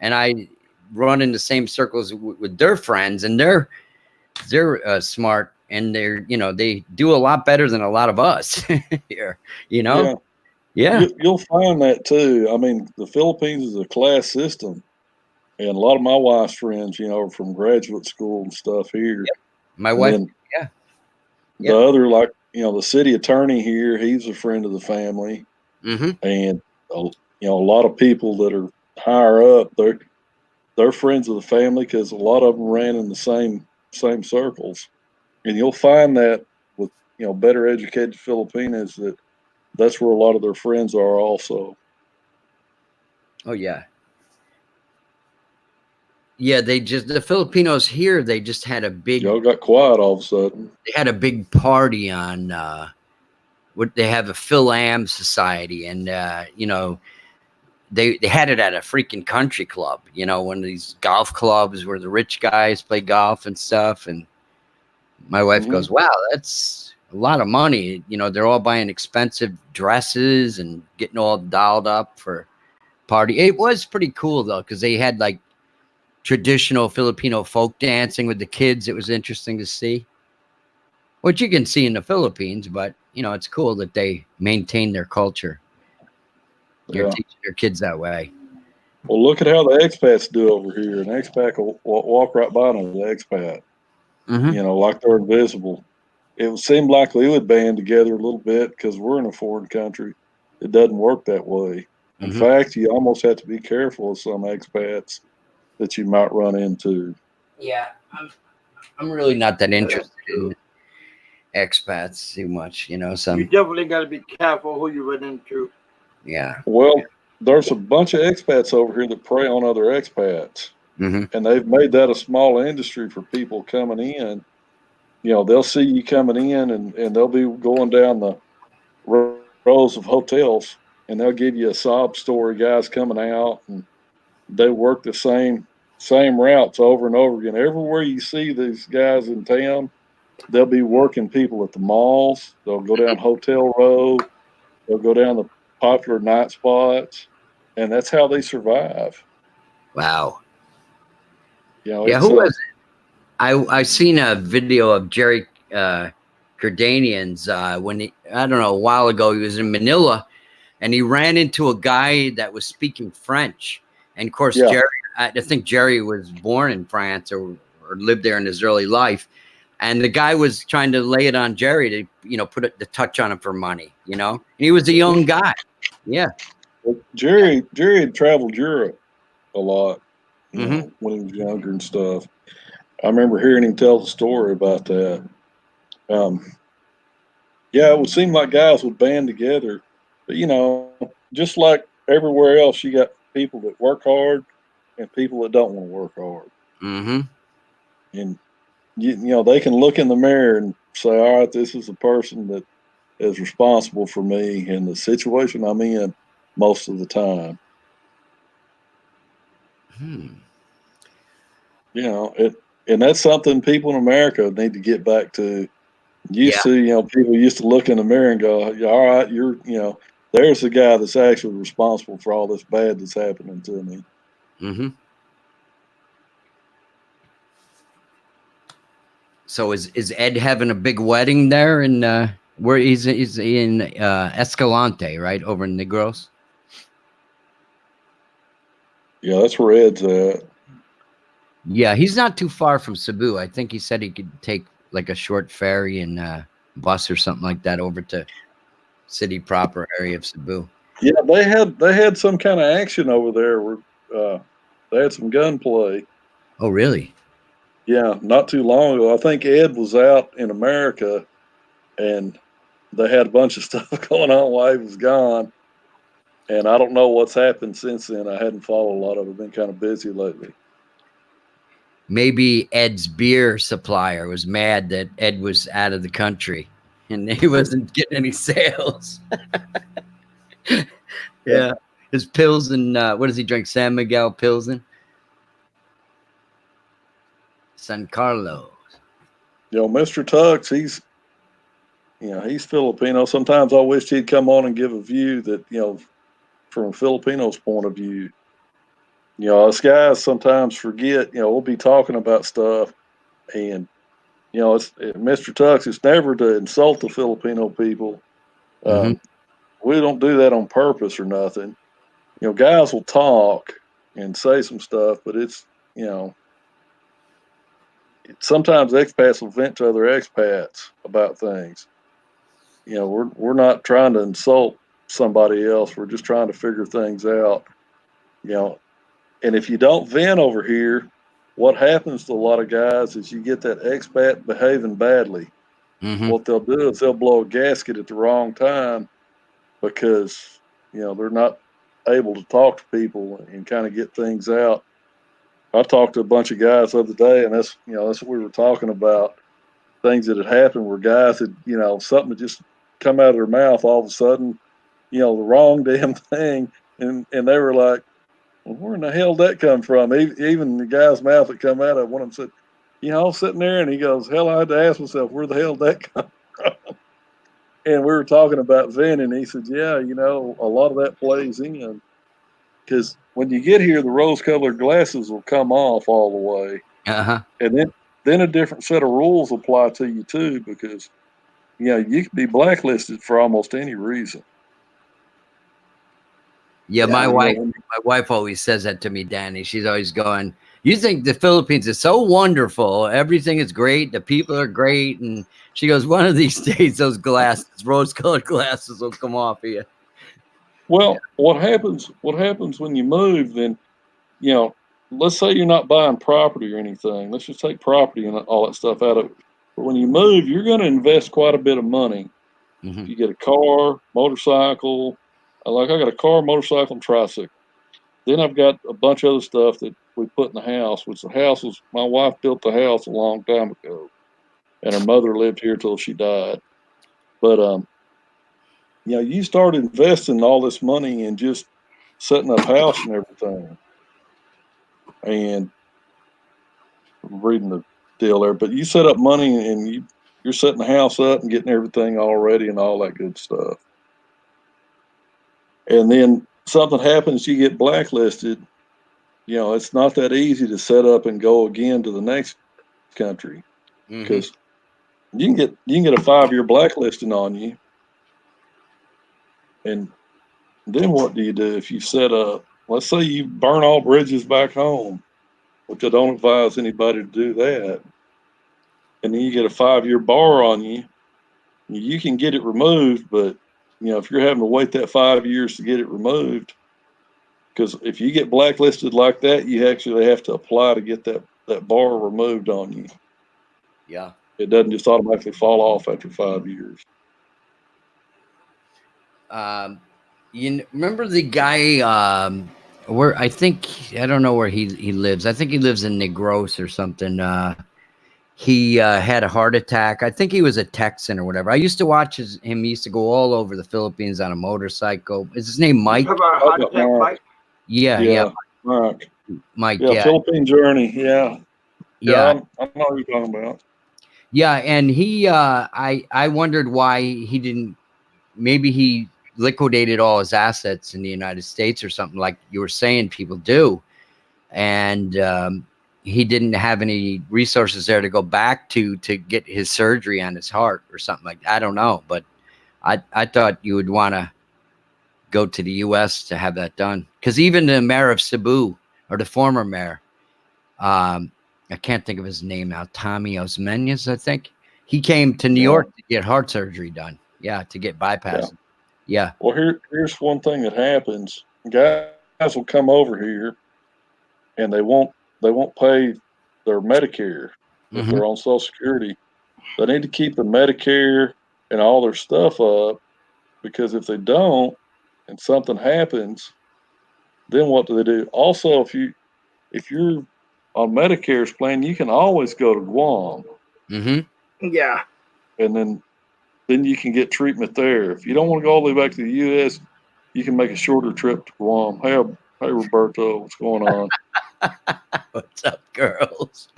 and I run in the same circles with their friends, and they're smart, and they're, you know, they do a lot better than a lot of us here. You know, yeah. You'll find that too. I mean, the Philippines is a class system, and a lot of my wife's friends, you know, are from graduate school and stuff here. Yep. My wife, The other, like, you know, the city attorney here, he's a friend of the family. Mm-hmm. And you know, a lot of people that are higher up, they're friends of the family because a lot of them ran in the same circles. And you'll find that with, you know, better educated Filipinos that's where a lot of their friends are also. Oh yeah. Yeah, the Filipinos here, they just had a big. Y'all got quiet all of a sudden. They had a big party on. They have a Phil-Am Society, and you know, they had it at a freaking country club. You know, one of these golf clubs where the rich guys play golf and stuff. And my wife goes, "Wow, that's a lot of money." You know, they're all buying expensive dresses and getting all dolled up for party. It was pretty cool though, because they had like traditional Filipino folk dancing with the kids. It was interesting to see, which you can see in the Philippines, but you know, it's cool that they maintain their culture. You're teaching your kids that way. Well, look at how the expats do over here. An expat will walk right by them as an expat. Mm-hmm. You know, like they're invisible. It would seem like we would band together a little bit because we're in a foreign country. It doesn't work that way. In fact, you almost have to be careful of some expats that you might run into. Yeah, I'm really not that interested in expats too much, you know. You definitely got to be careful who you run into. Yeah. Well, there's a bunch of expats over here that prey on other expats, and they've made that a small industry for people coming in. You know, they'll see you coming in, and they'll be going down the rows of hotels, and they'll give you a sob story. Guys coming out, and they work the same routes over and over again. Everywhere you see these guys in town, they'll be working people at the malls. They'll go down Hotel Row. They'll go down the popular night spots, and that's how they survive. Wow. You know, yeah, who was it? I seen a video of Jerry Kardanian's when I don't know, a while ago, he was in Manila, and he ran into a guy that was speaking French. And of course, Jerry, I think Jerry was born in France or lived there in his early life. And the guy was trying to lay it on Jerry to, you know, put the touch on him for money, you know. And he was a young guy. Yeah. Well, Jerry had traveled Europe a lot, you know, when he was younger and stuff. I remember hearing him tell the story about that. Yeah, it would seem like guys would band together, but just like everywhere else, you got people that work hard and people that don't want to work hard. Mm-hmm. And they can look in the mirror and say, all right, this is the person that is responsible for me in the situation I'm in most of the time. And that's something people in America need to get back to. People used to look in the mirror and go, all right, there's the guy that's actually responsible for all this bad that's happening to me. Mm-hmm. So is Ed having a big wedding there in where he's in Escalante, right, over in Negros? Yeah, that's where Ed's at. Yeah, he's not too far from Cebu. I think he said he could take like a short ferry and bus or something like that over to city proper area of Cebu. Yeah, they had some kind of action over there where they had some gunplay. Oh, really? Yeah, not too long ago. I think Ed was out in America, and they had a bunch of stuff going on while he was gone. And I don't know what's happened since then. I hadn't followed a lot of it. Been kind of busy lately. Maybe Ed's beer supplier was mad that Ed was out of the country and he wasn't getting any sales. Yeah. His Pilsen, what does he drink? San Miguel Pilsen? San Carlos. Mr. Tux, he's Filipino. Sometimes I wish he'd come on and give a view that, from a Filipino's point of view. Us guys sometimes forget, we'll be talking about stuff and, it's Mr. Tux, it's never to insult the Filipino people. We don't do that on purpose or nothing. Guys will talk and say some stuff, but it's, sometimes expats will vent to other expats about things. We're not trying to insult somebody else. We're just trying to figure things out. And if you don't vent over here, what happens to a lot of guys is you get that expat behaving badly. What they'll do is they'll blow a gasket at the wrong time because, they're not able to talk to people and kind of get things out. I talked to a bunch of guys the other day, and that's what we were talking about. Things that had happened where guys had, something had just come out of their mouth all of a sudden, the wrong damn thing. And they were like, well, where in the hell did that come from? Even the guy's mouth that come out of one of them said, I was sitting there and he goes, hell, I had to ask myself, where the hell did that come from? And we were talking about venting. He said, yeah, a lot of that plays in. Because when you get here, the rose-colored glasses will come off all the way. And then a different set of rules apply to you, too, because, you could be blacklisted for almost any reason. Yeah, my wife always says that to me, Danny. She's always going, you think the Philippines is so wonderful. Everything is great. The people are great. And she goes, one of these days, those glasses, rose-colored glasses will come off of you. Well, what happens when you move, then, let's say you're not buying property or anything. Let's just take property and all that stuff out of it. But when you move, you're going to invest quite a bit of money. You get a car, motorcycle. I got a car, motorcycle, and tricycle. Then I've got a bunch of other stuff that we put in the house, which my wife built the house a long time ago. And her mother lived here till she died. But, you start investing all this money in just setting up house and everything. And I'm reading the deal there, but you set up money and you're setting the house up and getting everything all ready and all that good stuff. And then something happens, you get blacklisted. It's not that easy to set up and go again to the next country because you can get a 5-year blacklisting on you. And then what do you do if you set up? Let's say you burn all bridges back home, which I don't advise anybody to do that. And then you get a 5-year bar on you. You can get it removed, but if you're having to wait that 5 years to get it removed, because if you get blacklisted like that, you actually have to apply to get that that bar removed on you. Yeah. It doesn't just automatically fall off after 5 years. Remember the guy where I don't know where he lives. I think he lives in Negros or something. He had a heart attack. I think he was a Texan or whatever. I used to watch him. He used to go all over the Philippines on a motorcycle. Is his name Mike? Mike? Yeah. Mike. Mike. Yeah. Philippine Journey. Yeah. Yeah. I know what you're talking about. Yeah, and he I wondered why he didn't. Maybe he liquidated all his assets in the United States or something, like you were saying people do, and he didn't have any resources there to go back to get his surgery on his heart or something like that. I don't know, but I thought you would want to go to the U.S. to have that done, because even the mayor of Cebu, or the former mayor, I can't think of his name now, Tommy Osmeñas, I think, he came to New York to get heart surgery done. Yeah, to get bypassed. Yeah. Well, here's one thing that happens. Guys will come over here and they won't pay their Medicare if they're on Social Security. They need to keep the Medicare and all their stuff up, because if they don't and something happens, then what do they do? Also, if you're on Medicare's plan, you can always go to Guam. Yeah. And then you can get treatment there. If you don't want to go all the way back to the U.S., you can make a shorter trip to Guam. Hey Roberto, what's going on? What's up, girls?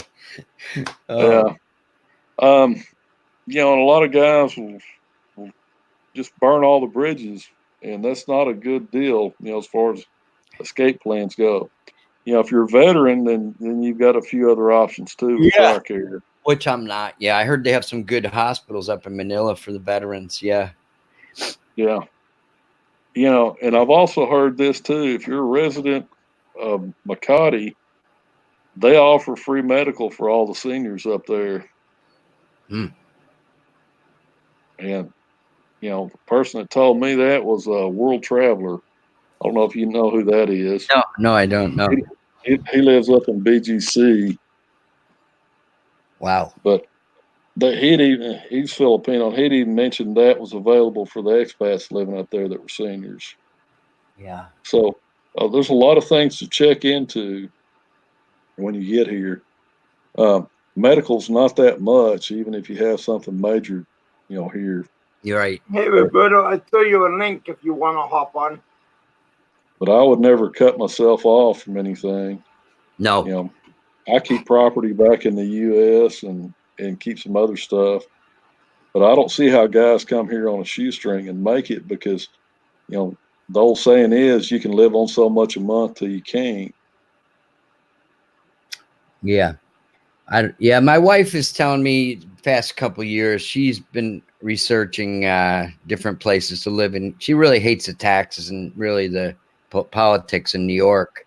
Yeah. And a lot of guys will just burn all the bridges, and that's not a good deal, as far as escape plans go. If you're a veteran, then you've got a few other options too with TRICARE. Which I'm not. Yeah, I heard they have some good hospitals up in Manila for the veterans. Yeah. Yeah. And I've also heard this too. If you're a resident of Makati, they offer free medical for all the seniors up there. And, the person that told me that was a World Traveler. I don't know if you know who that is. No, I don't know. He lives up in BGC. Wow. But he's Filipino. He'd even mentioned that was available for the expats living up there that were seniors. Yeah. So there's a lot of things to check into when you get here. Medical's not that much, even if you have something major, here. You're right. Hey, Roberto, I threw you a link if you want to hop on. But I would never cut myself off from anything. No. I keep property back in the U.S. and keep some other stuff. But I don't see how guys come here on a shoestring and make it, because, the old saying is you can live on so much a month till you can't. Yeah. My wife is telling me the past couple of years she's been researching different places to live in. She really hates the taxes and really the politics in New York.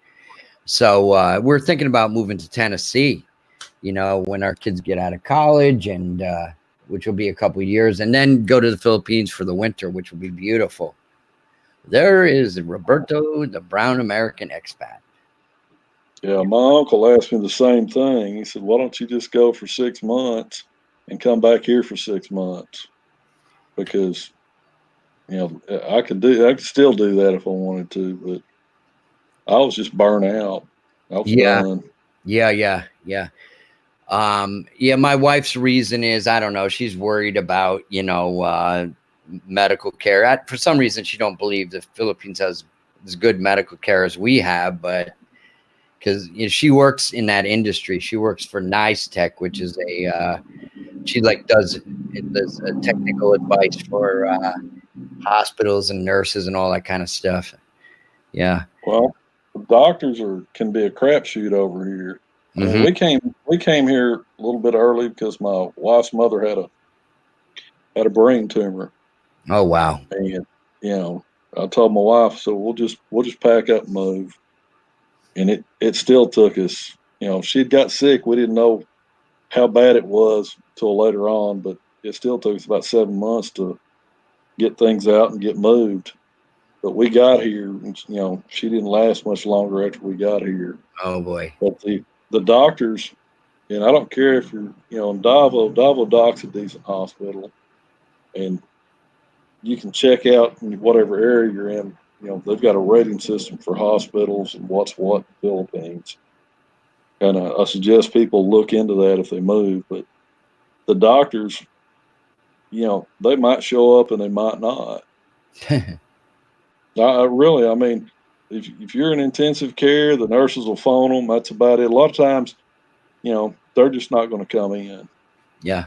So we're thinking about moving to Tennessee, when our kids get out of college, and which will be a couple of years, and then go to the Philippines for the winter, which will be beautiful. There is Roberto, the brown American expat. Yeah, my uncle asked me the same thing. He said, why don't you just go for 6 months and come back here for 6 months? Because, I could still do that if I wanted to, but I was just burnt out. I was done. Yeah. My wife's reason is, I don't know, she's worried about, medical care. For some reason, she don't believe the Philippines has as good medical care as we have, but because she works in that industry. She works for Nice Tech, which is she does technical advice for hospitals and nurses and all that kind of stuff. Yeah. Well, the doctors can be a crapshoot over here. I mean, we came here a little bit early because my wife's mother had a brain tumor. Oh wow! And I told my wife, so we'll just pack up and move. And it still took us. She'd got sick. We didn't know how bad it was till later on, but it still took us about 7 months to get things out and get moved. But we got here, and, she didn't last much longer after we got here. Oh boy! But the doctors, And I don't care if you're, in Davao Doc's a decent hospital, and you can check out in whatever area you're in. They've got a rating system for hospitals and what's what in the Philippines. And I suggest people look into that if they move. But the doctors, they might show up and they might not. I mean, if you're in intensive care, the nurses will phone them. That's about it. A lot of times, they're just not going to come in. Yeah.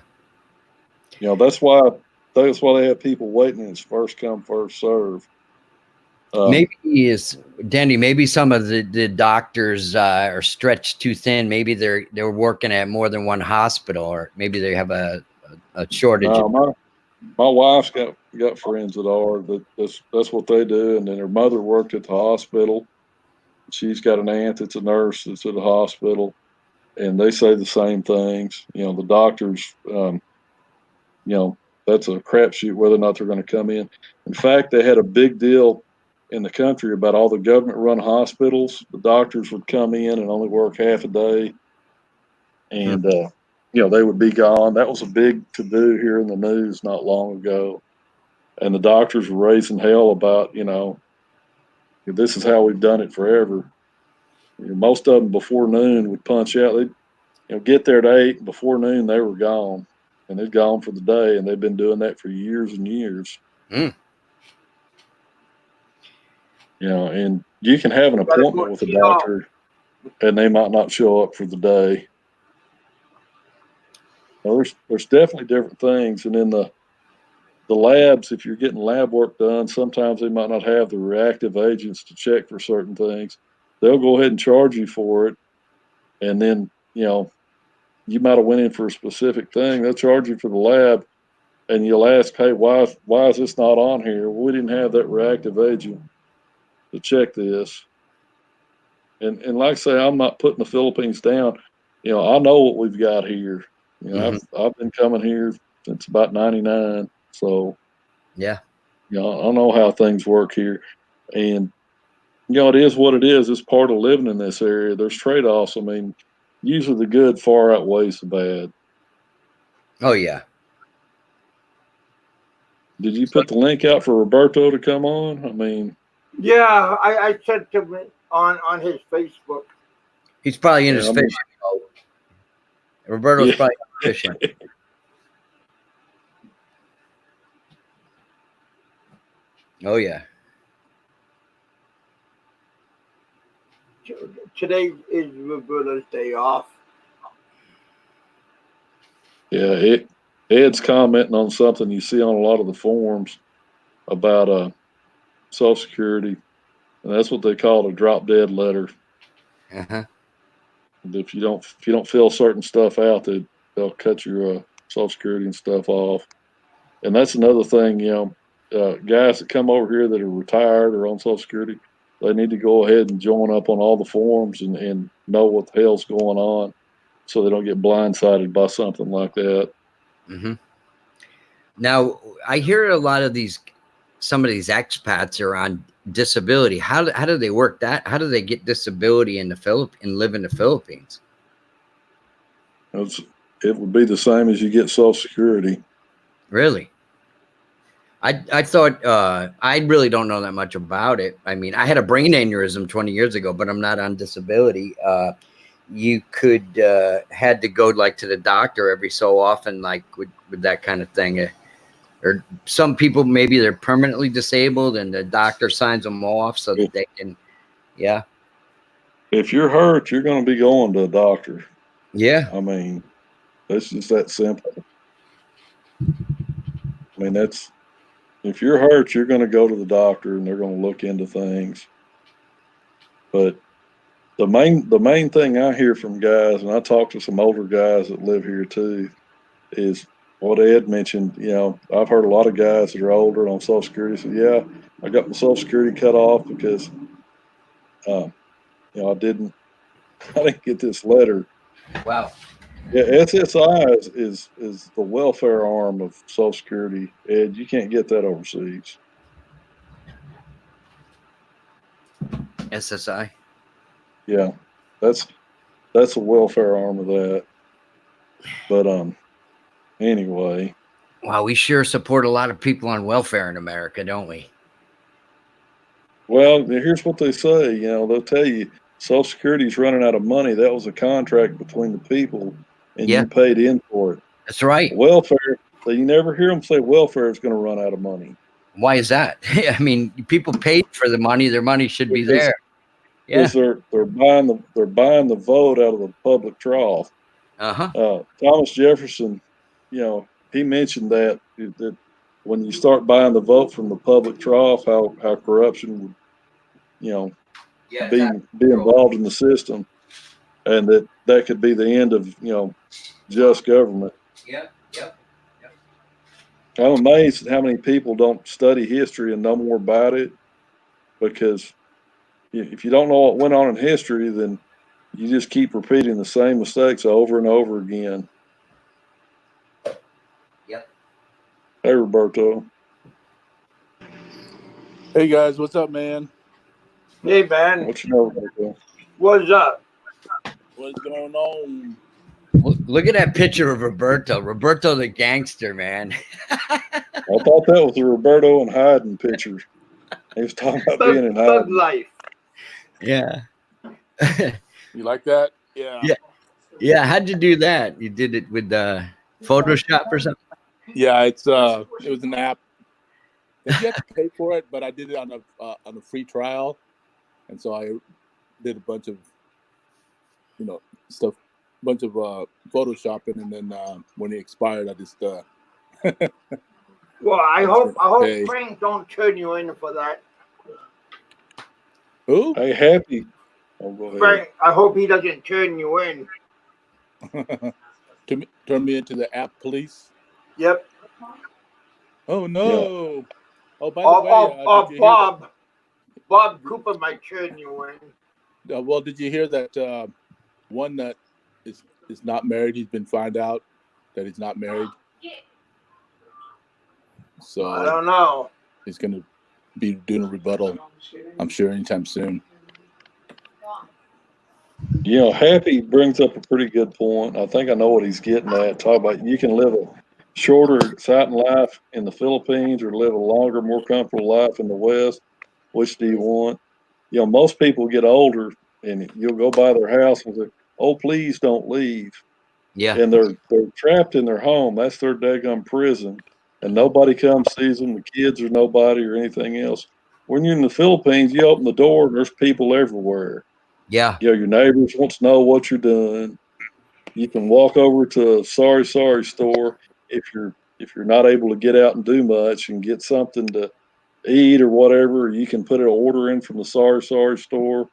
That's why they have people waiting. It's first come, first serve. Maybe some of the doctors are stretched too thin. Maybe they're working at more than one hospital, or maybe they have a shortage. No, my wife's got friends that are that's what they do, and then her mother worked at the hospital. She's got an aunt that's a nurse that's at the hospital, and they say the same things. The doctors, that's a crapshoot whether or not they're going to come in. In fact, they had a big deal in the country about all the government-run hospitals. The doctors would come in and only work half a day, and they would be gone. That was a big to-do here in the news not long ago, and the doctors were raising hell about, this is how we've done it forever. Most of them before noon would punch out. They'd get there at 8, and before noon they were gone, and they'd gone for the day, and they've been doing that for years and years. And you can have an appointment with a doctor, and they might not show up for the day. There's definitely different things, and in the labs, if you're getting lab work done, sometimes they might not have the reactive agents to check for certain things. They'll go ahead and charge you for it, and then you might have went in for a specific thing. They'll charge you for the lab, and you'll ask, hey, why is this not on here? Well, we didn't have that reactive agent to check this. And like I say, I'm not putting the Philippines down. I know what we've got here. I've been coming here since about 99. So, yeah, I know how things work here. And, it is what it is. It's part of living in this area. There's trade-offs. I mean, usually the good far outweighs the bad. Oh, yeah. Did you put the link out for Roberto to come on? I mean, yeah, I sent him on his Facebook. He's probably in his fishing boat. Roberto's probably fishing. Oh, yeah. Today is Roberto's day off. Yeah, Ed's commenting on something you see on a lot of the forums about Social Security, and that's what they call a drop dead letter. If you don't fill certain stuff out, they'll cut your Social Security and stuff off. And that's another thing, guys that come over here that are retired or on Social Security, they need to go ahead and join up on all the forums and know what the hell's going on, so they don't get blindsided by something like that. Now, I hear a lot of some of these expats are on disability. How do they work that? How do they get disability in the Philippines and live in the Philippines? It would be the same as you get Social Security. Really? I thought I really don't know that much about it. I mean, I had a brain aneurysm 20 years ago, but I'm not on disability. You could had to go like to the doctor every so often, like with that kind of thing. Or some people, maybe they're permanently disabled and the doctor signs them off so that they can, yeah. If you're hurt, you're going to be going to a doctor. Yeah. I mean, it's just that simple. I mean, if you're hurt, you're going to go to the doctor and they're going to look into things. But the main thing I hear from guys, and I talk to some older guys that live here too, is what Ed mentioned. I've heard a lot of guys that are older on Social Security say, yeah, I got my Social Security cut off because, I didn't get this letter. Wow. Yeah, SSI is the welfare arm of Social Security. Ed, you can't get that overseas. SSI. Yeah, that's a welfare arm of that. But anyway. Wow, we sure support a lot of people on welfare in America, don't we? Well, here's what they say. They'll tell you Social Security's running out of money. That was a contract between the people, and you paid in for it. That's right. Welfare, you never hear them say welfare is going to run out of money. Why is that? I mean, people paid for the money; their money should be there. Yeah, they're buying the vote out of the public trough. Thomas Jefferson, he mentioned that when you start buying the vote from the public trough, how corruption would, be involved in the system, and that could be the end of just government. Yep. I'm amazed at how many people don't study history and know more about it, because if you don't know what went on in history, then you just keep repeating the same mistakes over and over again. Yep. Hey, Roberto. Hey, guys. What's up, man? Hey, man. What you know, Roberto? What's up? What's going on? Look at that picture of Roberto. Roberto the gangster, man. I thought that was a Roberto and Hayden picture. He was talking about being in Thug Hayden. life. Yeah. You like that? Yeah. Yeah. How'd you do that? You did it with Photoshop or something? Yeah, it was an app. You have to pay for it, but I did it on a free trial, and so I did a bunch of stuff, bunch of photoshopping, and then when it expired, I just well, I hope Frank don't turn you in for that. Who? Hey, Happy. Oh, go ahead. Frank, I hope he doesn't turn you in. Turn me into the app police? Yep. Oh no. Yeah. Oh, by the way, Bob Cooper might turn you in. Well, did you hear that one that is not married? He's been found out that he's not married. So I don't know. He's going to be doing a rebuttal, I'm sure, anytime soon. Happy brings up a pretty good point. I think I know what he's getting at. Talk about you can live a shorter, exciting life in the Philippines or live a longer, more comfortable life in the West. Which do you want? Most people get older and you'll go by their house and say, "Oh, please don't leave." Yeah. And they're trapped in their home. That's their daggum prison. And nobody comes sees them. The kids or nobody or anything else. When you're in the Philippines, you open the door and there's people everywhere. Yeah. Your neighbors want to know what you're doing. You can walk over to a sorry store if you're not able to get out and do much and get something to eat or whatever. You can put an order in from the sorry store,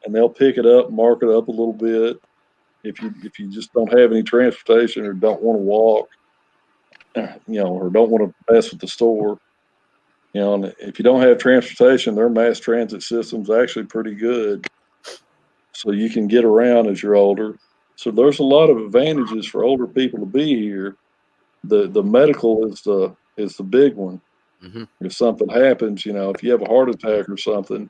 and they'll pick it up and mark it up a little bit. If you just don't have any transportation or don't want to walk, or don't want to mess with the store, and if you don't have transportation, their mass transit system's actually pretty good. So you can get around as you're older. So there's a lot of advantages for older people to be here. The medical is the big one. Mm-hmm. If something happens, if you have a heart attack or something,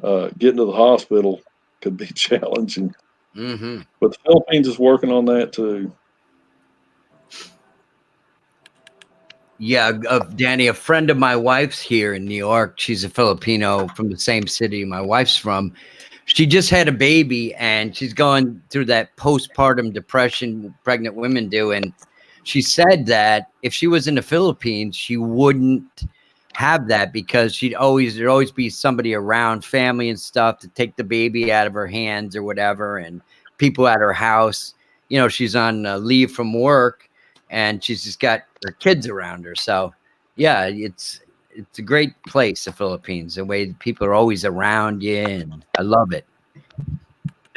getting to the hospital could be challenging. Mm-hmm. But the Philippines is working on that too. Yeah, Danny, a friend of my wife's here in New York. She's a Filipino from the same city my wife's from. She just had a baby and she's going through that postpartum depression pregnant women do. And she said that if she was in the Philippines, she wouldn't have that because there'd always be somebody around, family and stuff, to take the baby out of her hands or whatever, and people at her house. She's on leave from work and she's just got her kids around her. So yeah, it's a great place, the Philippines, the way people are always around you, and I love it.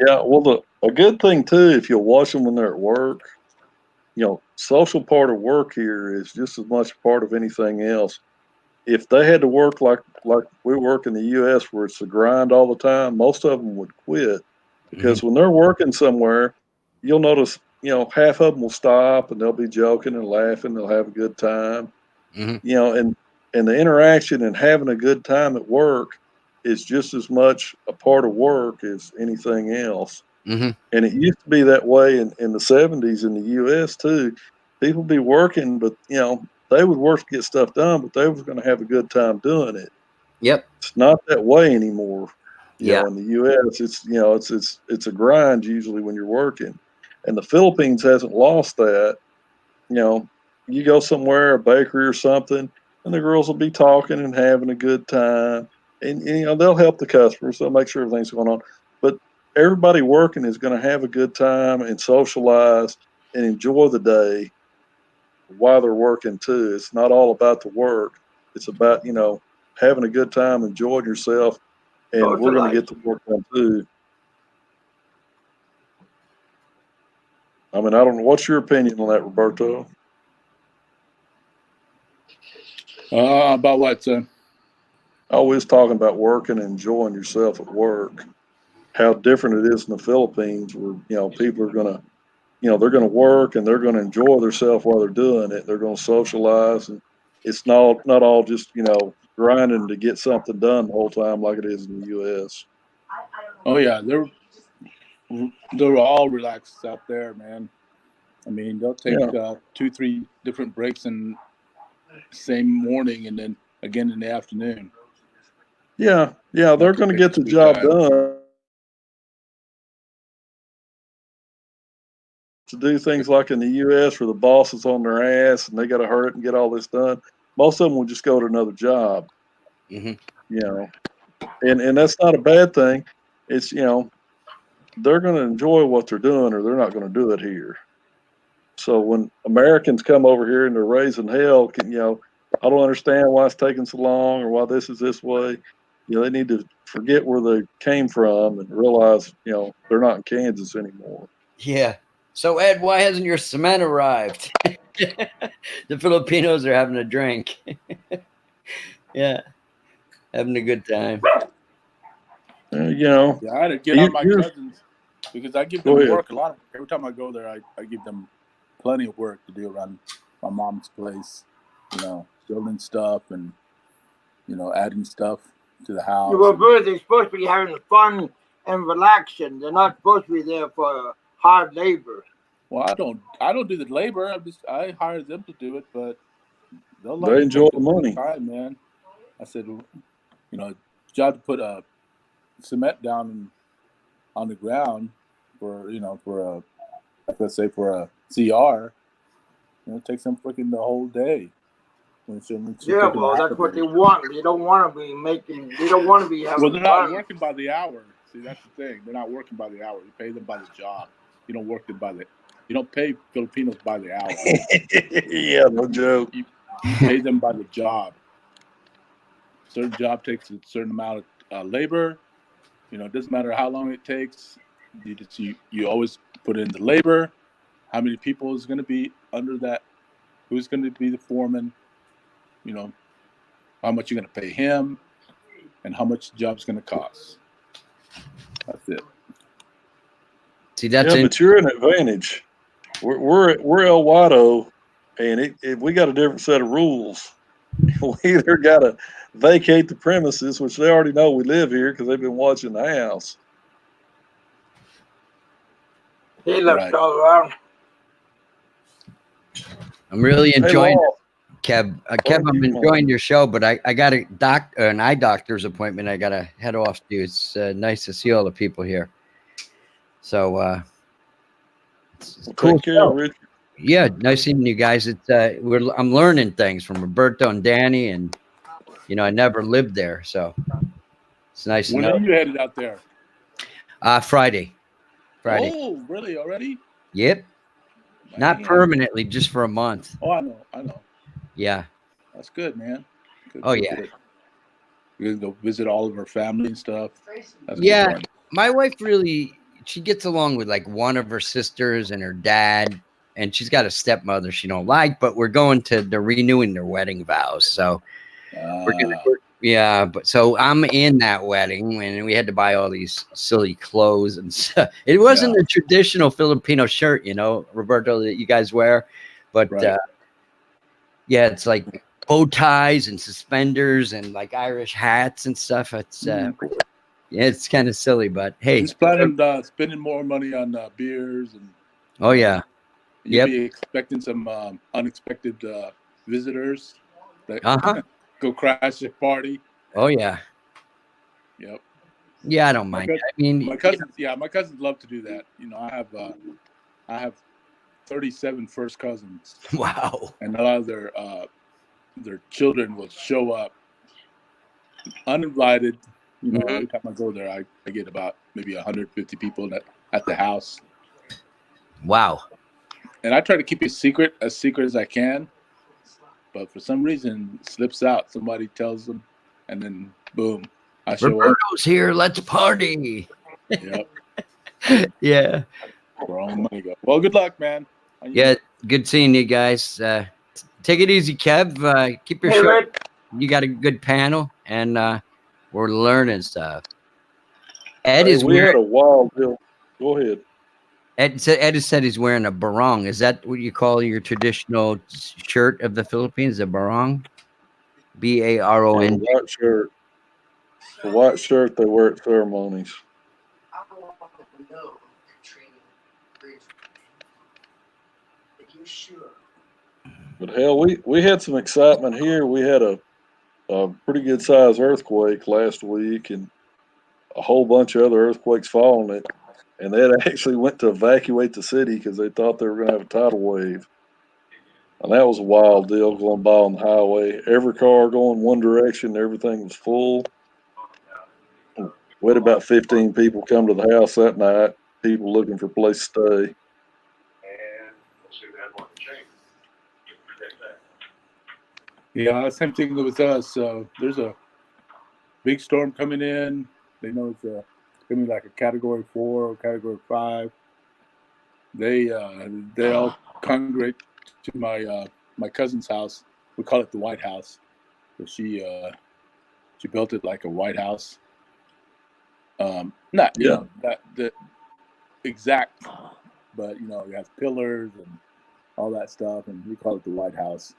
Yeah, well, a good thing too, if you'll watch them when they're at work, social part of work here is just as much part of anything else. If they had to work like we work in the U.S. where it's a grind all the time, most of them would quit because when they're working somewhere, you'll notice, half of them will stop and they'll be joking and laughing. They'll have a good time, and the interaction and having a good time at work is just as much a part of work as anything else. Mm-hmm. And it used to be that way in the 70s in the U.S. too. People be working, but they would work to get stuff done, but they was going to have a good time doing it. Yep. It's not that way anymore. Yeah. In the U.S., it's a grind usually when you're working, and the Philippines hasn't lost that. You go somewhere, a bakery or something, and the girls will be talking and having a good time, and they'll help the customers. They'll make sure everything's going on, but everybody working is going to have a good time and socialize and enjoy the day while they're working too. It's not all about the work. It's about having a good time, enjoying yourself, and we're going to get the work done too. I mean, I don't know. What's your opinion on that, Roberto? About what, son? Always talking about working and enjoying yourself at work. How different it is in the Philippines, where people are gonna, they're gonna work and they're gonna enjoy themselves while they're doing it. They're gonna socialize, and it's not all just grinding to get something done the whole time like it is in the U.S. Oh yeah, they're all relaxed out there, man. I mean, they'll take 2-3 different breaks in same morning and then again in the afternoon. Yeah, they're going to get the job done. To do things like in the U.S. where the boss is on their ass and they got to hurry and get all this done, most of them will just go to another job. Mm-hmm. And that's not a bad thing. It's they're going to enjoy what they're doing, or they're not going to do it here. So when Americans come over here and they're raising hell, I don't understand why it's taking so long or why this is this way. They need to forget where they came from and realize, they're not in Kansas anymore. Yeah. So Ed, why hasn't your cement arrived? The Filipinos are having a drink. Yeah. Having a good time. I had to get on my cousins because I give them work a lot. Every time I go there, I give them plenty of work to do around my mom's place. Building stuff and adding stuff to the house. They're supposed to be having fun and relaxing. They're not supposed to be there for hard labor. Well, I don't do the labor. I hire them to do it, but they enjoy the money. Time, man. I said, job to put a cement down on the ground for a let's say for a CR, it takes them freaking the whole day. That's what they want. They don't want to be making. They don't want to be having. Well, they're not working by the hour. See, that's the thing. They're not working by the hour. You pay them by the job. You don't work them by the. You don't pay Filipinos by the hour. Yeah, no joke. You pay them by the job. Certain job takes a certain amount of labor. It doesn't matter how long it takes. You always put in the labor. How many people is going to be under that? Who's going to be the foreman? How much you're going to pay him, and how much the job's going to cost. That's it. See, but you're an advantage. We're El Wado, and we got a different set of rules. We either got to vacate the premises, which they already know we live here because they've been watching the house. He left all around. I'm really enjoying it, Kev. Kev, I'm enjoying your show, but I got an eye doctor's appointment I got to head off to. It's nice to see all the people here. So it's cool. Richard. Yeah, nice seeing you guys. It's I'm learning things from Roberto and Danny, and I never lived there, so it's nice to know. When are you headed out there? Friday. Oh, really? Already? Yep. Man. Not permanently, just for a month. Oh, I know. Yeah. That's good, man. Good, yeah. Good. You're gonna go visit all of her family and stuff. That's yeah. My wife she gets along with like one of her sisters and her dad, and she's got a stepmother she don't like, but they're renewing their wedding vows. So so I'm in that wedding, and we had to buy all these silly clothes and stuff. It wasn't a traditional Filipino shirt, Roberto, that you guys wear, but it's like bow ties and suspenders and like Irish hats and stuff. It's it's kind of silly, but hey. Just planning spending more money on beers and. Oh yeah. You'll be expecting some unexpected visitors that go crash your party. Oh yeah. Yep. Yeah, I don't mind. I mean, my cousins. Yeah, my cousins love to do that. You know, I have 37 first cousins. Wow. And a lot of their children will show up uninvited. You know, every time I go there, I get about maybe 150 people at the house. Wow. And I try to keep it as secret as I can. But for some reason, it slips out. Somebody tells them, and then boom, I show up. Roberto's here. Let's party. Yep. Yeah. Where all the money go. Well, good luck, man. Yeah, good seeing you guys. Take it easy, Kev. Keep your show. You got a good panel, and we're learning stuff. Ed is we had a wild deal. Go ahead. Ed has said he's wearing a barong. Is that what you call your traditional shirt of the Philippines? A barong? BARON. Yeah, white shirt. The white shirt they wear at ceremonies. But hell, we had some excitement here. We had a pretty good sized earthquake last week, and a whole bunch of other earthquakes following it. And they actually went to evacuate the city because they thought they were going to have a tidal wave. And that was a wild deal going by on the highway. Every car going one direction, everything was full. We had about 15 people come to the house that night, people looking for a place to stay. Yeah, same thing with us. There's a big storm coming in. They know it's going to be like a Category 4 or Category 5. They all congregate to my cousin's house. We call it the White House. So she built it like a White House. Not you know that the exact, but you know you have pillars and all that stuff, and we call it the White House.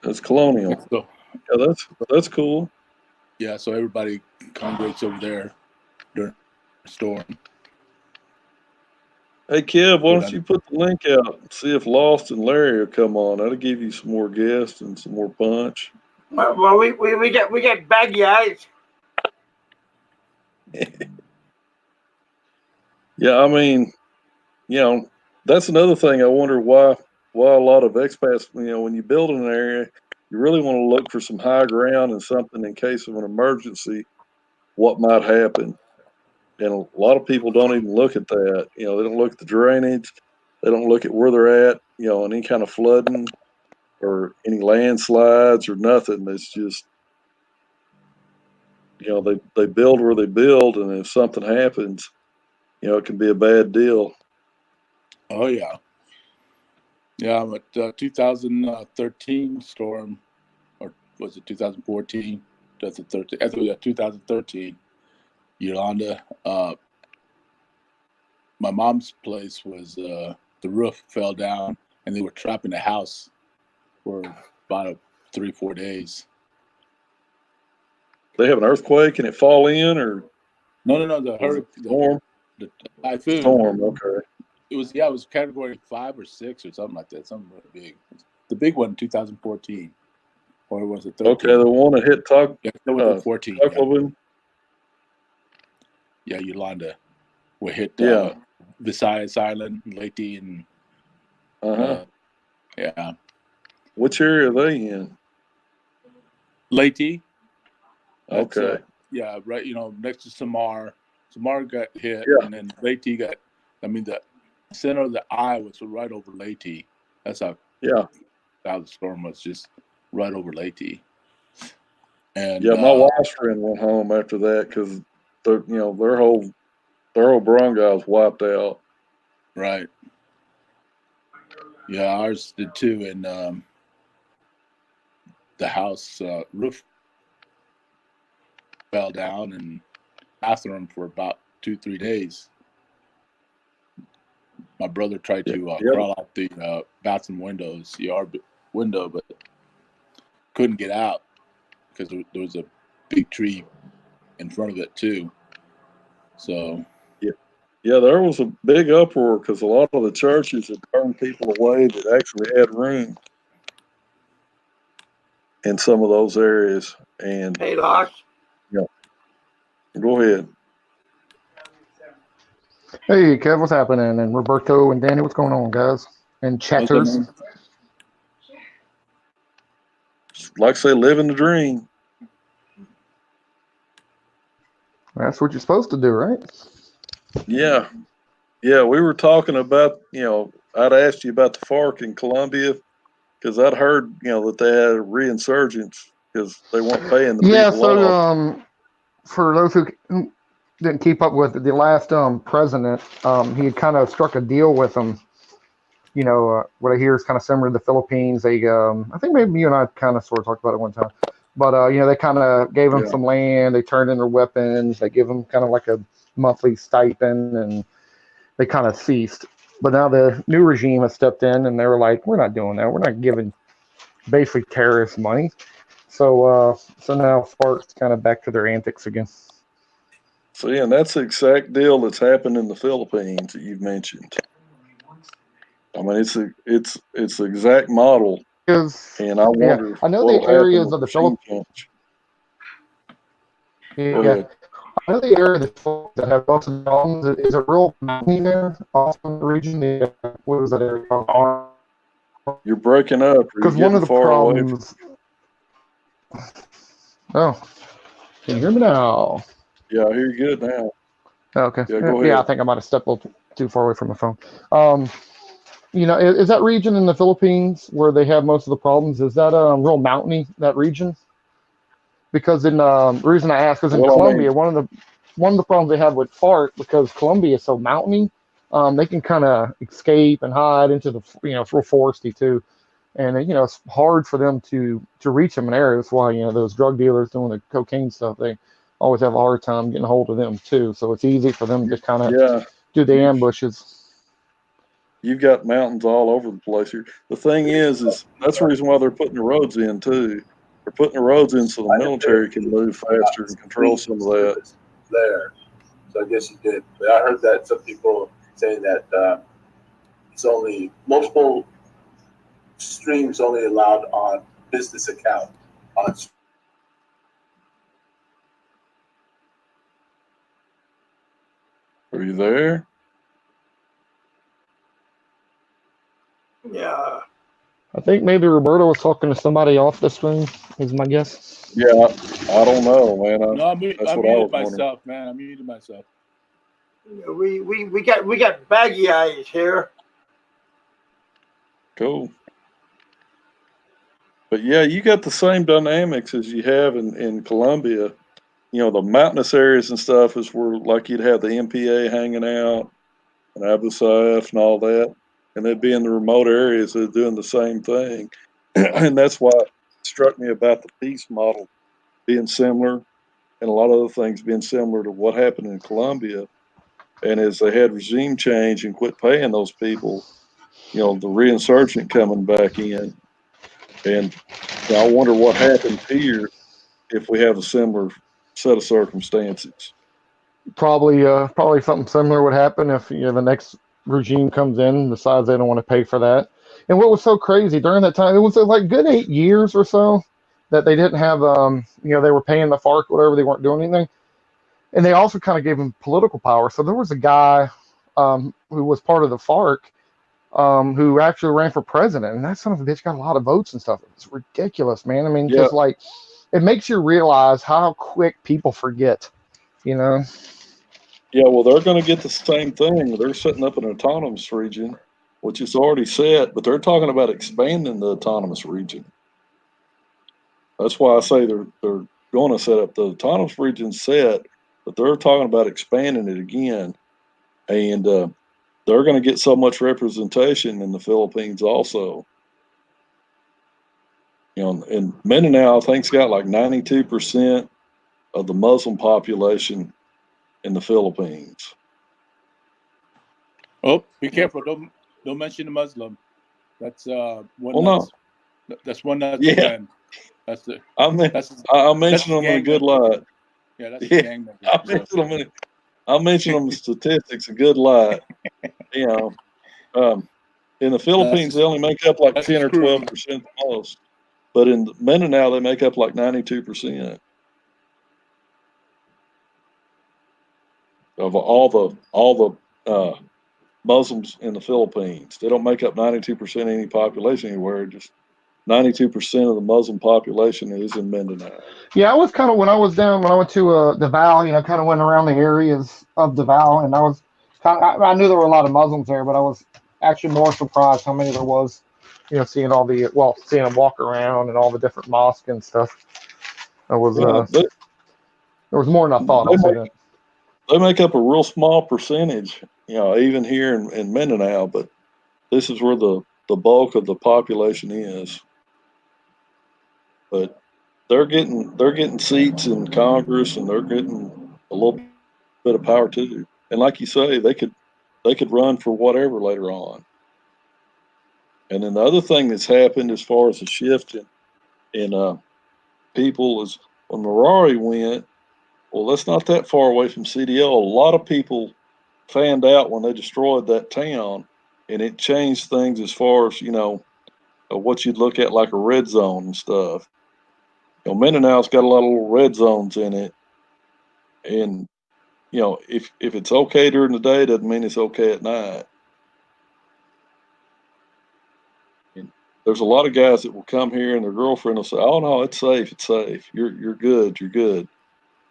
That's colonial. So, yeah, that's cool. Yeah, so everybody congregates over there during the storm. Hey, Kev, why don't you put the link out and see if Lost and Larry will come on? That'll give you some more guests and some more punch. Well, we get baggy eyes. Yeah, I mean, you know, that's another thing. I wonder why a lot of expats, you know, when you build in an area, you really want to look for some high ground and something in case of an emergency, what might happen. And a lot of people don't even look at that. You know, they don't look at the drainage. They don't look at where they're at, you know, any kind of flooding or any landslides or nothing. It's just, you know, they build where they build, and if something happens, you know, it can be a bad deal. Oh, yeah. Yeah, but 2013 storm, or was it 2014? 2013. I think it was 2013. Yolanda, my mom's place was the roof fell down, and they were trapped in a house for about 3-4 days. They have an earthquake and it fall in, or no, the hurricane, storm, the typhoon. Storm, okay. It was Category 5 or 6 or something like that, something really big. The big one, 2014, or was it 13? Okay, the one that hit 14. Yeah, Yolanda. We hit Visayas Island, Leyte, and yeah. Which area are they in? Leyte. Okay. Yeah, right. You know, next to Samar. Samar got hit, and then Leyte got. I mean, the center of the eye was right over Leyte. That's how. Yeah. How the storm was, just right over Leyte. And yeah, my wife's friend went home after that because their whole barangay was wiped out. Right. Yeah, ours did too, and the house roof fell down and bathroom for about 2-3 days. My brother tried to crawl out the bathroom windows, yard window, but couldn't get out because there was a big tree in front of it too. So yeah, there was a big uproar because a lot of the churches had turned people away that actually had room in some of those areas. And Hey, Losh. yeah, go ahead. Hey, Kev, what's happening? And Roberto and Danny, what's going on, guys? And what's up, chatters. man? Like I say, living the dream. That's what you're supposed to do, right? Yeah. Yeah, we were talking about, I'd asked you about the FARC in Colombia because I'd heard, that they had a reinsurgence because they weren't paying the Yeah, people off. so for those who didn't keep up with it, the last president, he had kind of struck a deal with them. What I hear is kind of similar to the Philippines. They, I think maybe you and I kind of sort of talked about it one time. But, they kind of gave them some land. They turned in their weapons. They give them kind of like a monthly stipend, and they kind of ceased. But now the new regime has stepped in, and they were like, we're not doing that. We're not giving basically terrorists money. So now FARC's kind of back to their antics again. See, and that's the exact deal that's happened in the Philippines that you've mentioned. I mean, it's the exact model. And I wonder I know the areas of the Philippines. Yeah. I know the area that have lots of problems. Is it real mountainy there? Austin region? What was that area called? You're breaking up. Because one of the problems. Oh, can you hear me now? Yeah, I hear you good now. Okay. Yeah, go ahead. I think I might have stepped a little too far away from my phone. Is that region in the Philippines where they have most of the problems? Is that real mountainy, that region? Because the reason I ask is in Colombia, one of the problems they have with FARC, because Colombia is so mountainy, they can kind of escape and hide into the it's real foresty too, and it's hard for them to reach them in areas. That's why those drug dealers doing the cocaine stuff, they always have a hard time getting a hold of them too. So it's easy for them to kind of do the ambushes. You've got mountains all over the place here. The thing is that's the reason why they're putting the roads in too. They're putting the roads in so the military can move faster and control some of that. There, so I guess you did. But I heard that some people saying that it's only multiple streams only allowed on business account. Are you there? Yeah. I think maybe Roberto was talking to somebody off the screen, is my guess. Yeah, I don't know, man. No, I muted myself, man. I muted myself. We got baggy eyes here. Cool. But yeah, you got the same dynamics as you have in Colombia. The mountainous areas and stuff is where, like, you'd have the MPA hanging out and Abu Sayyaf and all that. And they'd be in the remote areas that are doing the same thing. And that's why it struck me about the peace model being similar and a lot of other things being similar to what happened in Colombia. And as they had regime change and quit paying those people, the reinsurgent coming back in. And I wonder what happens here if we have a similar set of circumstances. Probably something similar would happen if the next regime comes in and decides they don't want to pay for that. And what was so crazy during that time, it was like good 8 years or so that they didn't have they were paying the FARC, whatever, they weren't doing anything. And they also kind of gave them political power. So there was a guy who was part of the FARC who actually ran for president, and that son of a bitch got a lot of votes and stuff. It's ridiculous, man. I mean, just like, it makes you realize how quick people forget, Yeah, well, they're going to get the same thing. They're setting up an autonomous region, which is already set, but they're talking about expanding the autonomous region. That's why I say they're going to set up the autonomous region set, but they're talking about expanding it again. And they're going to get so much representation in the Philippines also. And Mindanao, I think, has got like 92% of the Muslim population in the Philippines. Oh, be careful! Don't mention the Muslim. That's one. Well, that's one. That's yeah. That's the. I mentioned them in a good light. Yeah, that's the gang member. I'll mention them statistics a good lot. You know, in the Philippines, they only make up like 10 or 12% the most. But in Mindanao, they make up like 92% of all the Muslims in the Philippines. They don't make up 92% of any population anywhere. Just 92% of the Muslim population is in Mindanao. Yeah, I was kind of when I went to Davao, you know, kind of went around the areas of Davao, and I was I knew there were a lot of Muslims there, but I was actually more surprised how many there was. You know, seeing them walk around and all the different mosques and stuff. There was there was more than I thought. I'll say that. They make up a real small percentage, you know, even here in Mindanao, but this is where the bulk of the population is. But they're getting seats in Congress, and they're getting a little bit of power too. And like you say, they could run for whatever later on. And then the other thing that's happened as far as a shift in people is when Marari went. Well, that's not that far away from CDL. A lot of people fanned out when they destroyed that town, and it changed things as far as, you know, what you'd look at like a red zone and stuff. You know, Mindanao's got a lot of little red zones in it, and you know, if it's okay during the day, doesn't mean it's okay at night. And there's a lot of guys that will come here, and their girlfriend will say, "Oh no, it's safe. It's safe. You're good. You're good."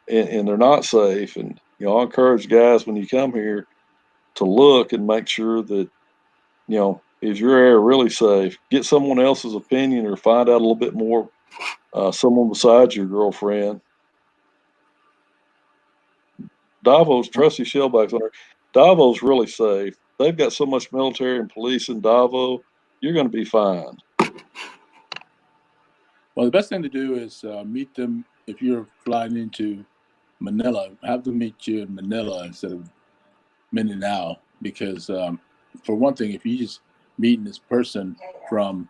And they're not safe. And you know, I encourage guys when you come here to look and make sure that, you know, is your area really safe? Get someone else's opinion or find out a little bit more. Someone besides your girlfriend. Davo's Trusty Shellback's on there. Davo's really safe. They've got so much military and police in Davo. You're going to be fine. Well, the best thing to do is meet them if you're flying into Manila. Have them meet you in Manila instead of Mindanao, because for one thing, if you just meeting this person from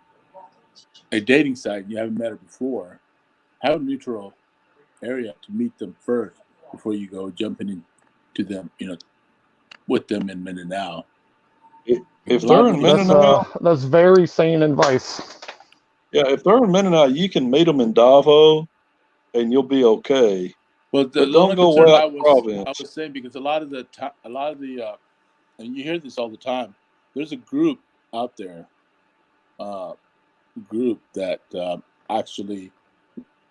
a dating site and you haven't met her before, have a neutral area to meet them first before you go jumping into them, you know, with them in Mindanao. If they're in Mindanao, that's very sane advice. Yeah, if they're in Mindanao, you can meet them in Davo, and you'll be okay. Well, but don't go way out the province. I was saying, because a lot of the and you hear this all the time. There's a group out there, that actually,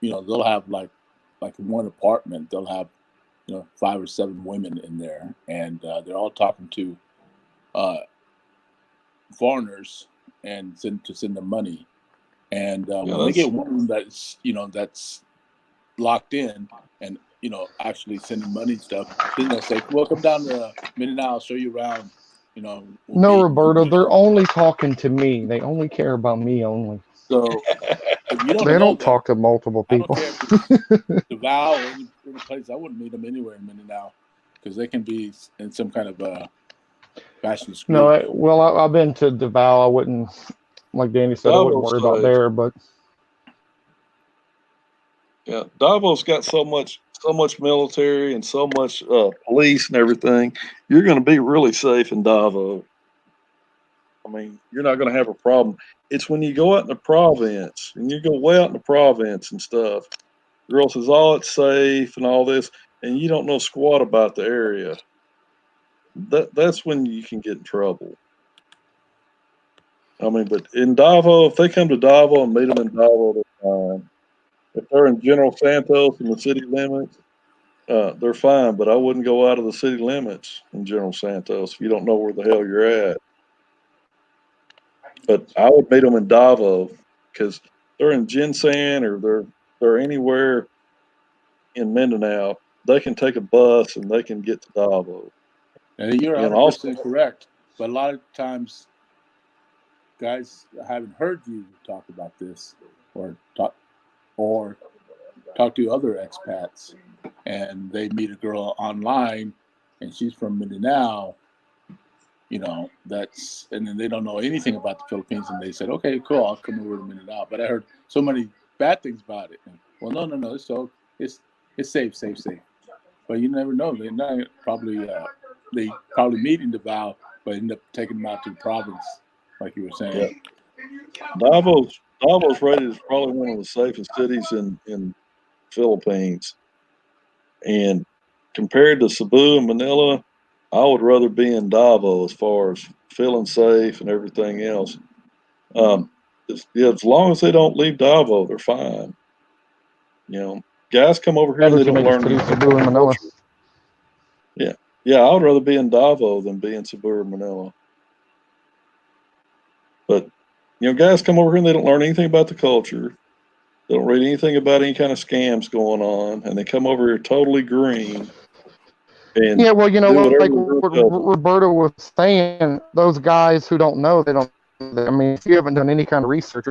you know, they'll have like one apartment, they'll have, you know, 5 or 7 women in there, and they're all talking to foreigners and send them money. And when they get one that's, you know, that's locked in and, you know, actually sending money and stuff, then they'll say, "Well, come down to Mindanao, I'll show you around." You know. No, Roberto, they're only talking to me. They only care about me only. So if you they don't talk to multiple people. I don't care if it's Davao or any place. I wouldn't meet them anywhere in Mindanao, because they can be in some kind of fashion school. No, I've been to Davao. I wouldn't, like Danny said, I wouldn't worry about there. But yeah, Davo's got so much military and so much police and everything. You're going to be really safe in Davo. I mean, you're not going to have a problem. It's when you go out in the province and you go way out in the province and stuff. The girl says, "Oh, it's safe and all this," and you don't know squat about the area. That's when you can get in trouble. I mean, but in Davo, if they come to Davo and meet them in Davo, they're fine. If they're in General Santos in the city limits, they're fine. But I wouldn't go out of the city limits in General Santos if you don't know where the hell you're at. But I would meet them in Davo, because they're in Jinsan or they're anywhere in Mindanao. They can take a bus and they can get to Davo. And you're 100% correct. But a lot of times, guys haven't heard you talk about this or talk to other expats, and they meet a girl online and she's from Mindanao, you know, and then they don't know anything about the Philippines, and they said, "Okay, cool, I'll come over to Mindanao." But I heard so many bad things about it. And, well, no, it's safe. but you never know. They probably meet in Davao, but end up taking them out to the province, like you were saying. Yeah. Davos rated as probably one of the safest cities in Philippines, and compared to Cebu and Manila, I would rather be in Davao as far as feeling safe and everything else. As long as they don't leave Davao, they're fine. Guys come over here and they don't learn cities, Cebu and Manila. Yeah, I would rather be in Davao than be in Cebu or Manila. But guys come over here and they don't learn anything about the culture. They don't read anything about any kind of scams going on, and they come over here totally green. And yeah, well, like what what Roberto was saying, those guys who don't know, they don't. I mean, if you haven't done any kind of research,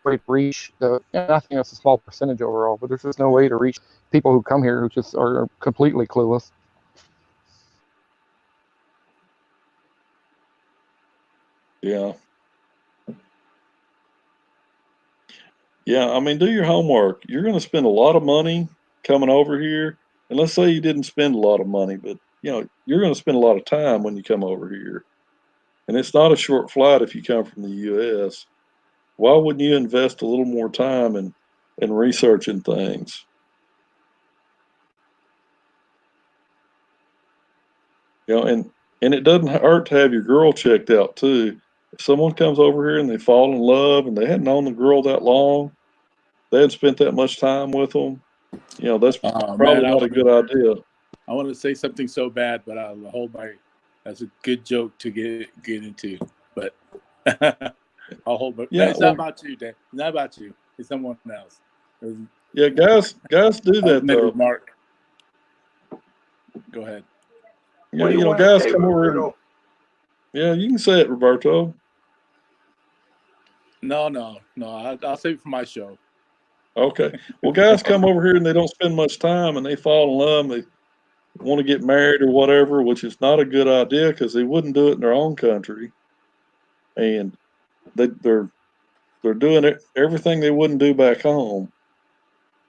way to reach I think that's a small percentage overall, but there's just no way to reach people who come here who just are completely clueless. Yeah. Yeah, I mean, do your homework. You're going to spend a lot of money coming over here. And let's say you didn't spend a lot of money, but you're going to spend a lot of time when you come over here. And it's not a short flight if you come from the US. Why wouldn't you invest a little more time in researching things? And it doesn't hurt to have your girl checked out too. If someone comes over here and they fall in love and they hadn't known the girl that long, they hadn't spent that much time with them, that's probably not a good idea. I want to say something so bad, but I'll hold my. That's a good joke to get into, but I'll hold my. Yeah, it's not about you, Dan. It's not about you. It's someone else. Yeah, guys do that though. Mark, go ahead. Yeah, guys come over. Yeah, you can say it, Roberto. No. I'll save it for my show. Okay. Well, guys come over here and they don't spend much time and they fall in love. And they want to get married or whatever, which is not a good idea because they wouldn't do it in their own country. And they're doing everything they wouldn't do back home.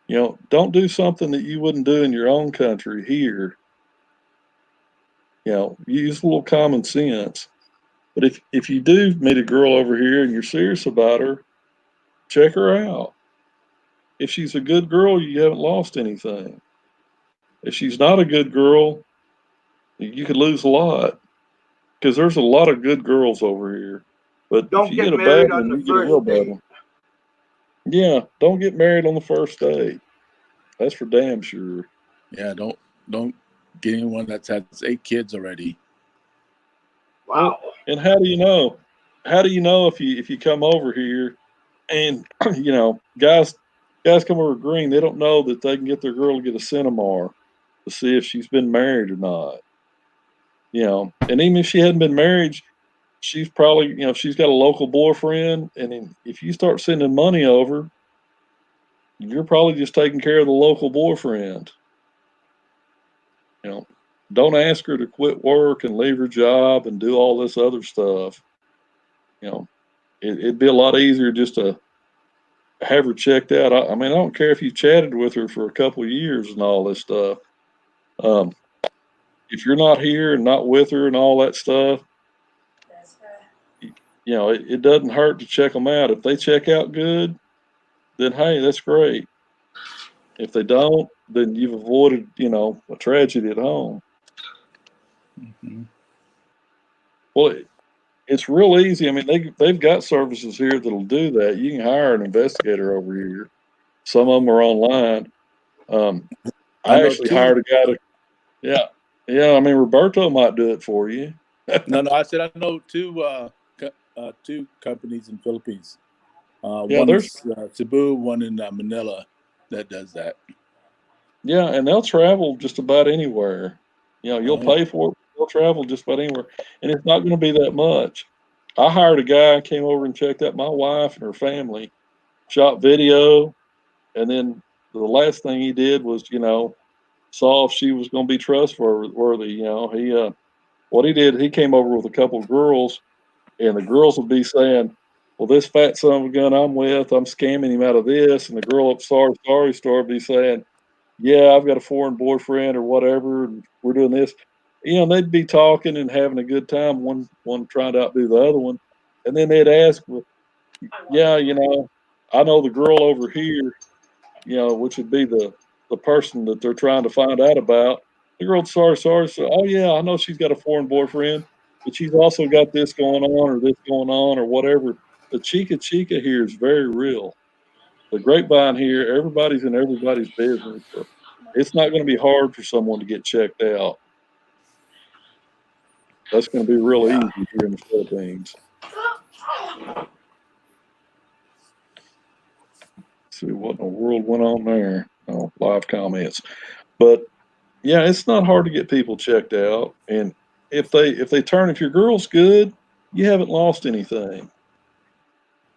Don't do something that you wouldn't do in your own country here. Use a little common sense. But if you do meet a girl over here and you're serious about her, check her out. If she's a good girl, you haven't lost anything. If she's not a good girl, you could lose a lot because there's a lot of good girls over here. But if you get a bad one, you get a real bad one. Yeah, don't get married on the first date. That's for damn sure. Yeah, don't get anyone that has 8 kids already. Wow. And how do you know? How do you know if you come over here and guys come over green, they don't know that they can get their girl to get a Cinemar to see if she's been married or not. And even if she hadn't been married, she's probably, she's got a local boyfriend. And if you start sending money over, you're probably just taking care of the local boyfriend. Don't ask her to quit work and leave her job and do all this other stuff. It'd be a lot easier just to have her checked out. I mean, I don't care if you chatted with her for a couple of years and all this stuff. If you're not here and not with her and all that stuff, it doesn't hurt to check them out. If they check out good, then hey, that's great. If they don't, then you've avoided, a tragedy at home. Mm-hmm. Well, it's real easy. I mean, they've got services here that'll do that. You can hire an investigator over here. Some of them are online. I actually hired a guy to. Yeah. I mean, Roberto might do it for you. No. I said I know two companies in Philippines. One there's Cebu, one in Manila that does that. Yeah, and they'll travel just about anywhere. You'll pay for it. They'll travel just about anywhere, and it's not going to be that much. I hired a guy, came over and checked out my wife and her family, shot video, and then the last thing he did was, saw if she was going to be trustworthy. What he did, he came over with a couple of girls, and the girls would be saying, well, this fat son of a gun I'm with, I'm scamming him out of this. And the girl up Sorry store would be saying, yeah, I've got a foreign boyfriend or whatever, and we're doing this. They'd be talking and having a good time, one trying to outdo the other one. And then they'd ask, well, yeah, I know the girl over here, which would be the person that they're trying to find out about. The girl, sorry, so, oh yeah, I know she's got a foreign boyfriend, but she's also got this going on or this going on or whatever. The chica here is very real. The grapevine here, everybody's in everybody's business. So it's not going to be hard for someone to get checked out. That's going to be real Yeah. easy here in the Philippines. Let's see what in the world went on there. Oh, live comments. But yeah, it's not hard to get people checked out. And if your girl's good, you haven't lost anything.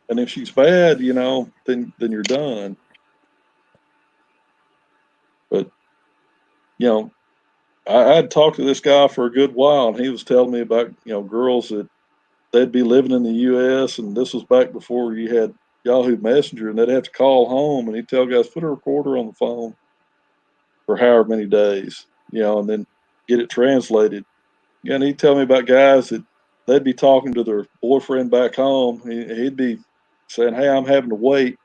And if she's bad, then you're done. But I'd talked to this guy for a good while, and he was telling me about girls that they'd be living in the U.S. and this was back before you had Yahoo Messenger, and they'd have to call home, and he'd tell guys, put a recorder on the phone for however many days, and then get it translated. Yeah, and he'd tell me about guys that they'd be talking to their boyfriend back home. He'd be saying, hey, I'm having to wait,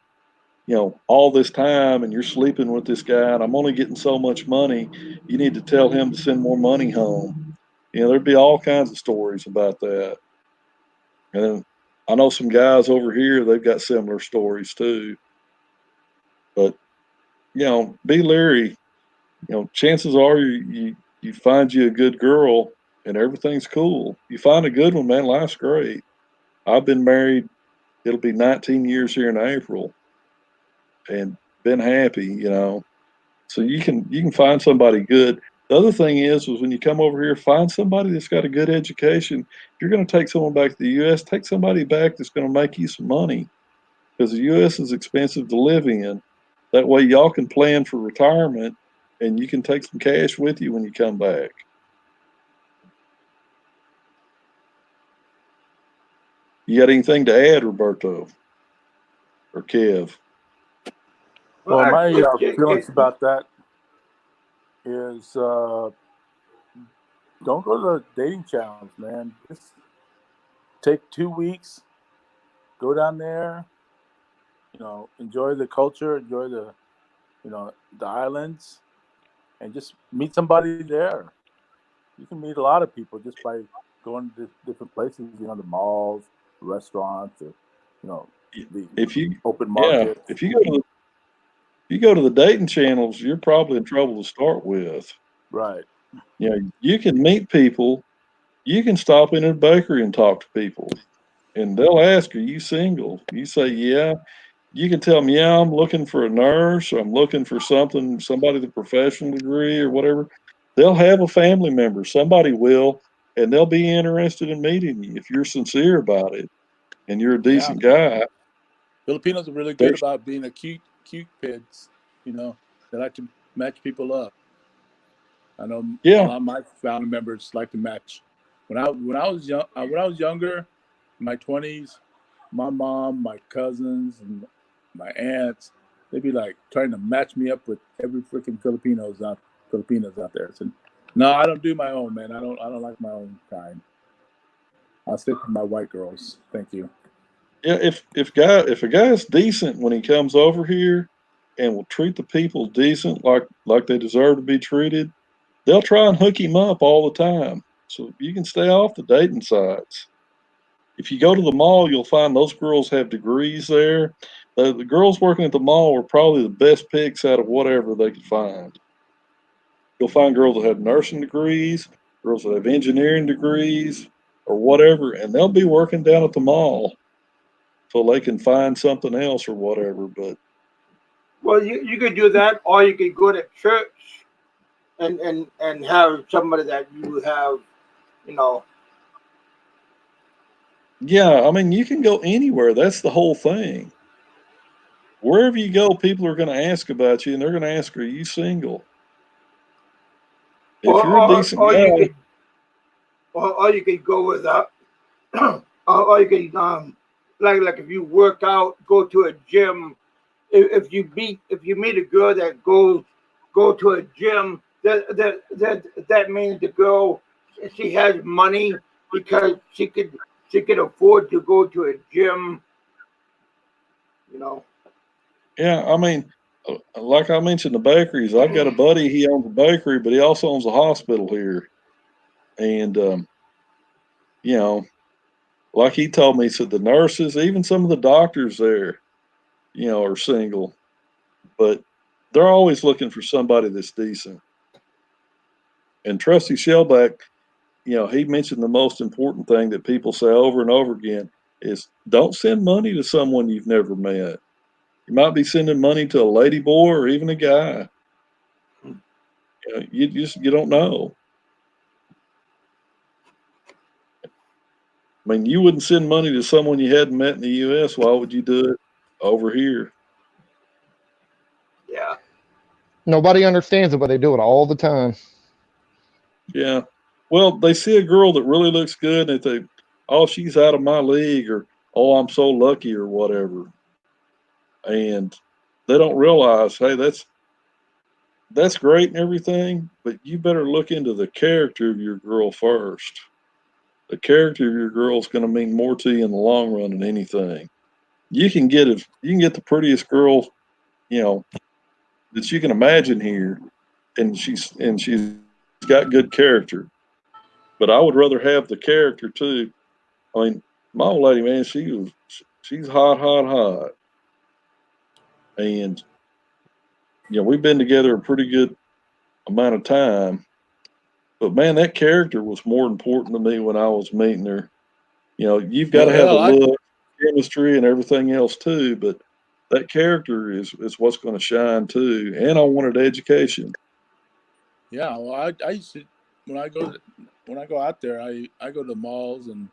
all this time, and you're sleeping with this guy, and I'm only getting so much money. You need to tell him to send more money home. There'd be all kinds of stories about that. And then I know some guys over here, they've got similar stories too. But, be leery. Chances are you find you a good girl and everything's cool. You find a good one, man, life's great. I've been married, it'll be 19 years here in April, and been happy, So you can find somebody good. The other thing is when you come over here, find somebody that's got a good education. If you're going to take someone back to the U.S., take somebody back that's going to make you some money, because the U.S. is expensive to live in. That way y'all can plan for retirement, and you can take some cash with you when you come back. You got anything to add, Roberto or Kev? Well, my feelings about that is don't go to the dating channels, man. Just take 2 weeks, go down there, enjoy the culture, enjoy the islands, and just meet somebody there. You can meet a lot of people just by going to different places, the malls, restaurants, or the open market. If you go to the dating channels, you're probably in trouble to start with. Right. You can meet people. You can stop in a bakery and talk to people, and they'll ask, are you single? You say, yeah. You can tell them, yeah, I'm looking for a nurse, or I'm looking for somebody with a professional degree or whatever. They'll have a family member. Somebody will, and they'll be interested in meeting you if you're sincere about it and you're a decent guy. Filipinos are really good about being a cute kids. They like to match people up. I know a lot of my family members like to match. When I was young, when I was younger, in my 20s, my mom, my cousins, and my aunts, they'd be like trying to match me up with every freaking Filipinos out there. So, no, I don't do my own, man. I don't like my own kind. I'll stick with my white girls. Thank you. Yeah, if a guy's decent when he comes over here and will treat the people decent like they deserve to be treated, they'll try and hook him up all the time. So you can stay off the dating sites. If you go to the mall, you'll find those girls have degrees there. The girls working at the mall are probably the best picks out of whatever they could find. You'll find girls that have nursing degrees, girls that have engineering degrees, or whatever, and they'll be working down at the mall so they can find something else or whatever. But well, you could do that, or you could go to church and have somebody that you have, yeah, I mean, you can go anywhere. That's the whole thing. Wherever you go, people are going to ask about you, and they're going to ask, are you single? If you're a decent guy. Or you could go with or you could like if you work out, go to a gym. If you meet a girl that goes go to a gym, that means the girl, she has money because she could afford to go to a gym, you know. Yeah, I mean, like I mentioned, the bakeries. I've got a buddy. He owns a bakery, but he also owns a hospital here. And you know, like he told me, he said the nurses, even some of the doctors there, you know, are single, but they're always looking for somebody that's decent. And Trusty Shellback, you know, he mentioned the most important thing that people say over and over again is don't send money to someone you've never met. You might be sending money to a lady boy or even a guy. You don't know. I mean, you wouldn't send money to someone you hadn't met in the U.S. Why would you do it over here? Yeah. Nobody understands it, but they do it all the time. Yeah. Well, they see a girl that really looks good and they think, oh, she's out of my league, or oh, I'm so lucky, or whatever. And they don't realize, hey, that's great and everything, but you better look into the character of your girl first. The character of your girl is going to mean more to you in the long run than anything. You can get the prettiest girl, you know, that you can imagine here, and she's got good character. But I would rather have the character too. I mean, my old lady, man, she's hot, hot, hot, and you know we've been together a pretty good amount of time. But man, that character was more important to me when I was meeting her. You know, you've got Well, to have the hell, look, chemistry, and everything else too. But that character is what's going to shine too. And I wanted education. yeah. Well, I used to when I go out there, I go to the malls and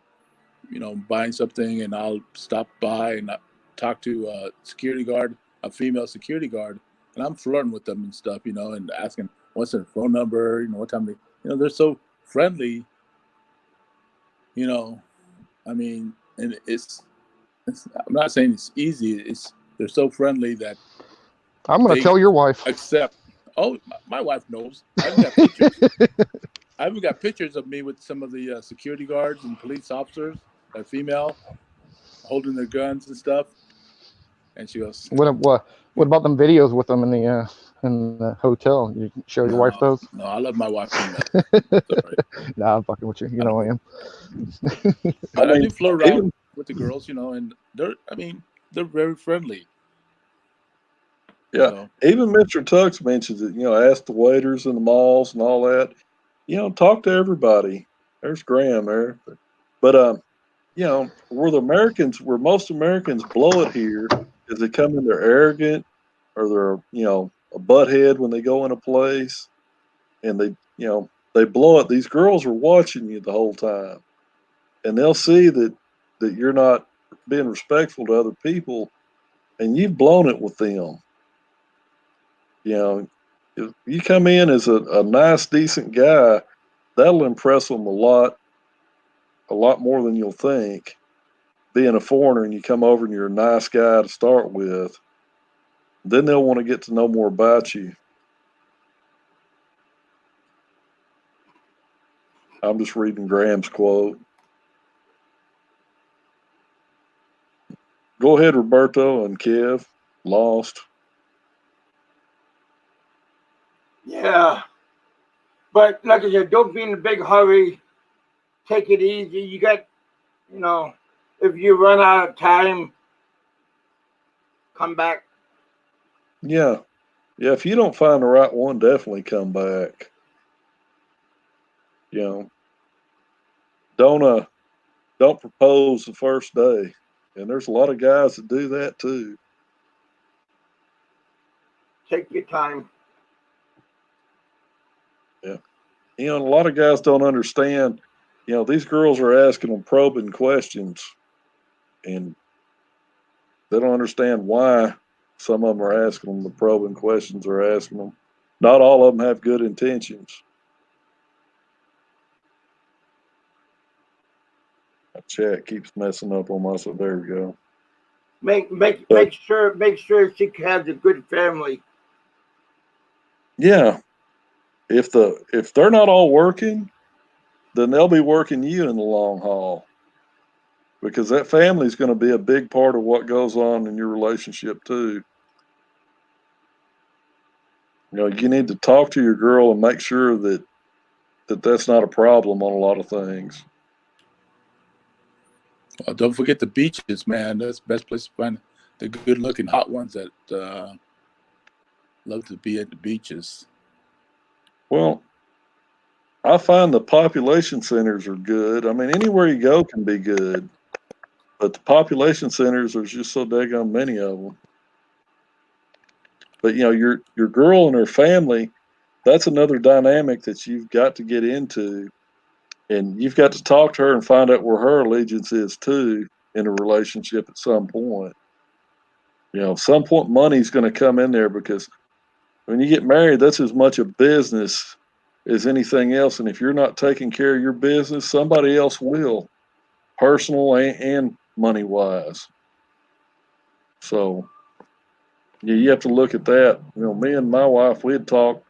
buying something, and I'll stop by and talk to a security guard, a female security guard, and I'm flirting with them and stuff, and asking what's their phone number, what time they're so friendly, I mean, and I'm not saying it's easy. They're so friendly that I'm going to they tell your wife. accept. Oh, my wife knows. I've got pictures. I even got pictures of me with some of the security guards and police officers, a female, holding their guns and stuff. And she goes, What about them videos with them in the hotel? You show your wife those? No, I love my wife female. Nah, I'm fucking with you. You know I am. But I do float around even, with the girls, and they're very friendly. Yeah, So, even Mr. Tux mentions it. Ask the waiters in the malls and all that. Talk to everybody. There's Graham there, but where most Americans blow it here is they come in, they're arrogant, or they're a butthead when they go in a place, and they blow it. These girls are watching you the whole time, and they'll see that you're not being respectful to other people, and you've blown it with them. If you come in as a nice, decent guy, that'll impress them a lot more than you'll think. Being a foreigner and you come over and you're a nice guy to start with, then they'll want to get to know more about you. I'm just reading Graham's quote. Go ahead, Roberto and Kev. Lost. Yeah. But like I said, don't be in a big hurry. Take it easy. You got, if you run out of time, come back. Yeah. Yeah, if you don't find the right one, definitely come back. Don't propose the first day. And there's a lot of guys that do that too. Take your time. Yeah. A lot of guys don't understand, these girls are asking them probing questions, and they don't understand why some of them are asking them the probing questions they're asking them. Not all of them have good intentions. My chat keeps messing up on my, so there we go. Make sure she has a good family. Yeah. If they're not all working, then they'll be working you in the long haul, because that family is going to be a big part of what goes on in your relationship too. You need to talk to your girl and make sure that that's not a problem on a lot of things. Don't forget the beaches, man. That's the best place to find the good-looking hot ones that love to be at the beaches. Well, I find the population centers are good. I mean, anywhere you go can be good, but the population centers, there's just so daggone many of them. But your girl and her family, that's another dynamic that you've got to get into, and you've got to talk to her and find out where her allegiance is too in a relationship at some point. At some point, money's going to come in there, because when you get married, that's as much a business as anything else. And if you're not taking care of your business, somebody else will, personal and money wise. So you have to look at that. Me and my wife, we had talked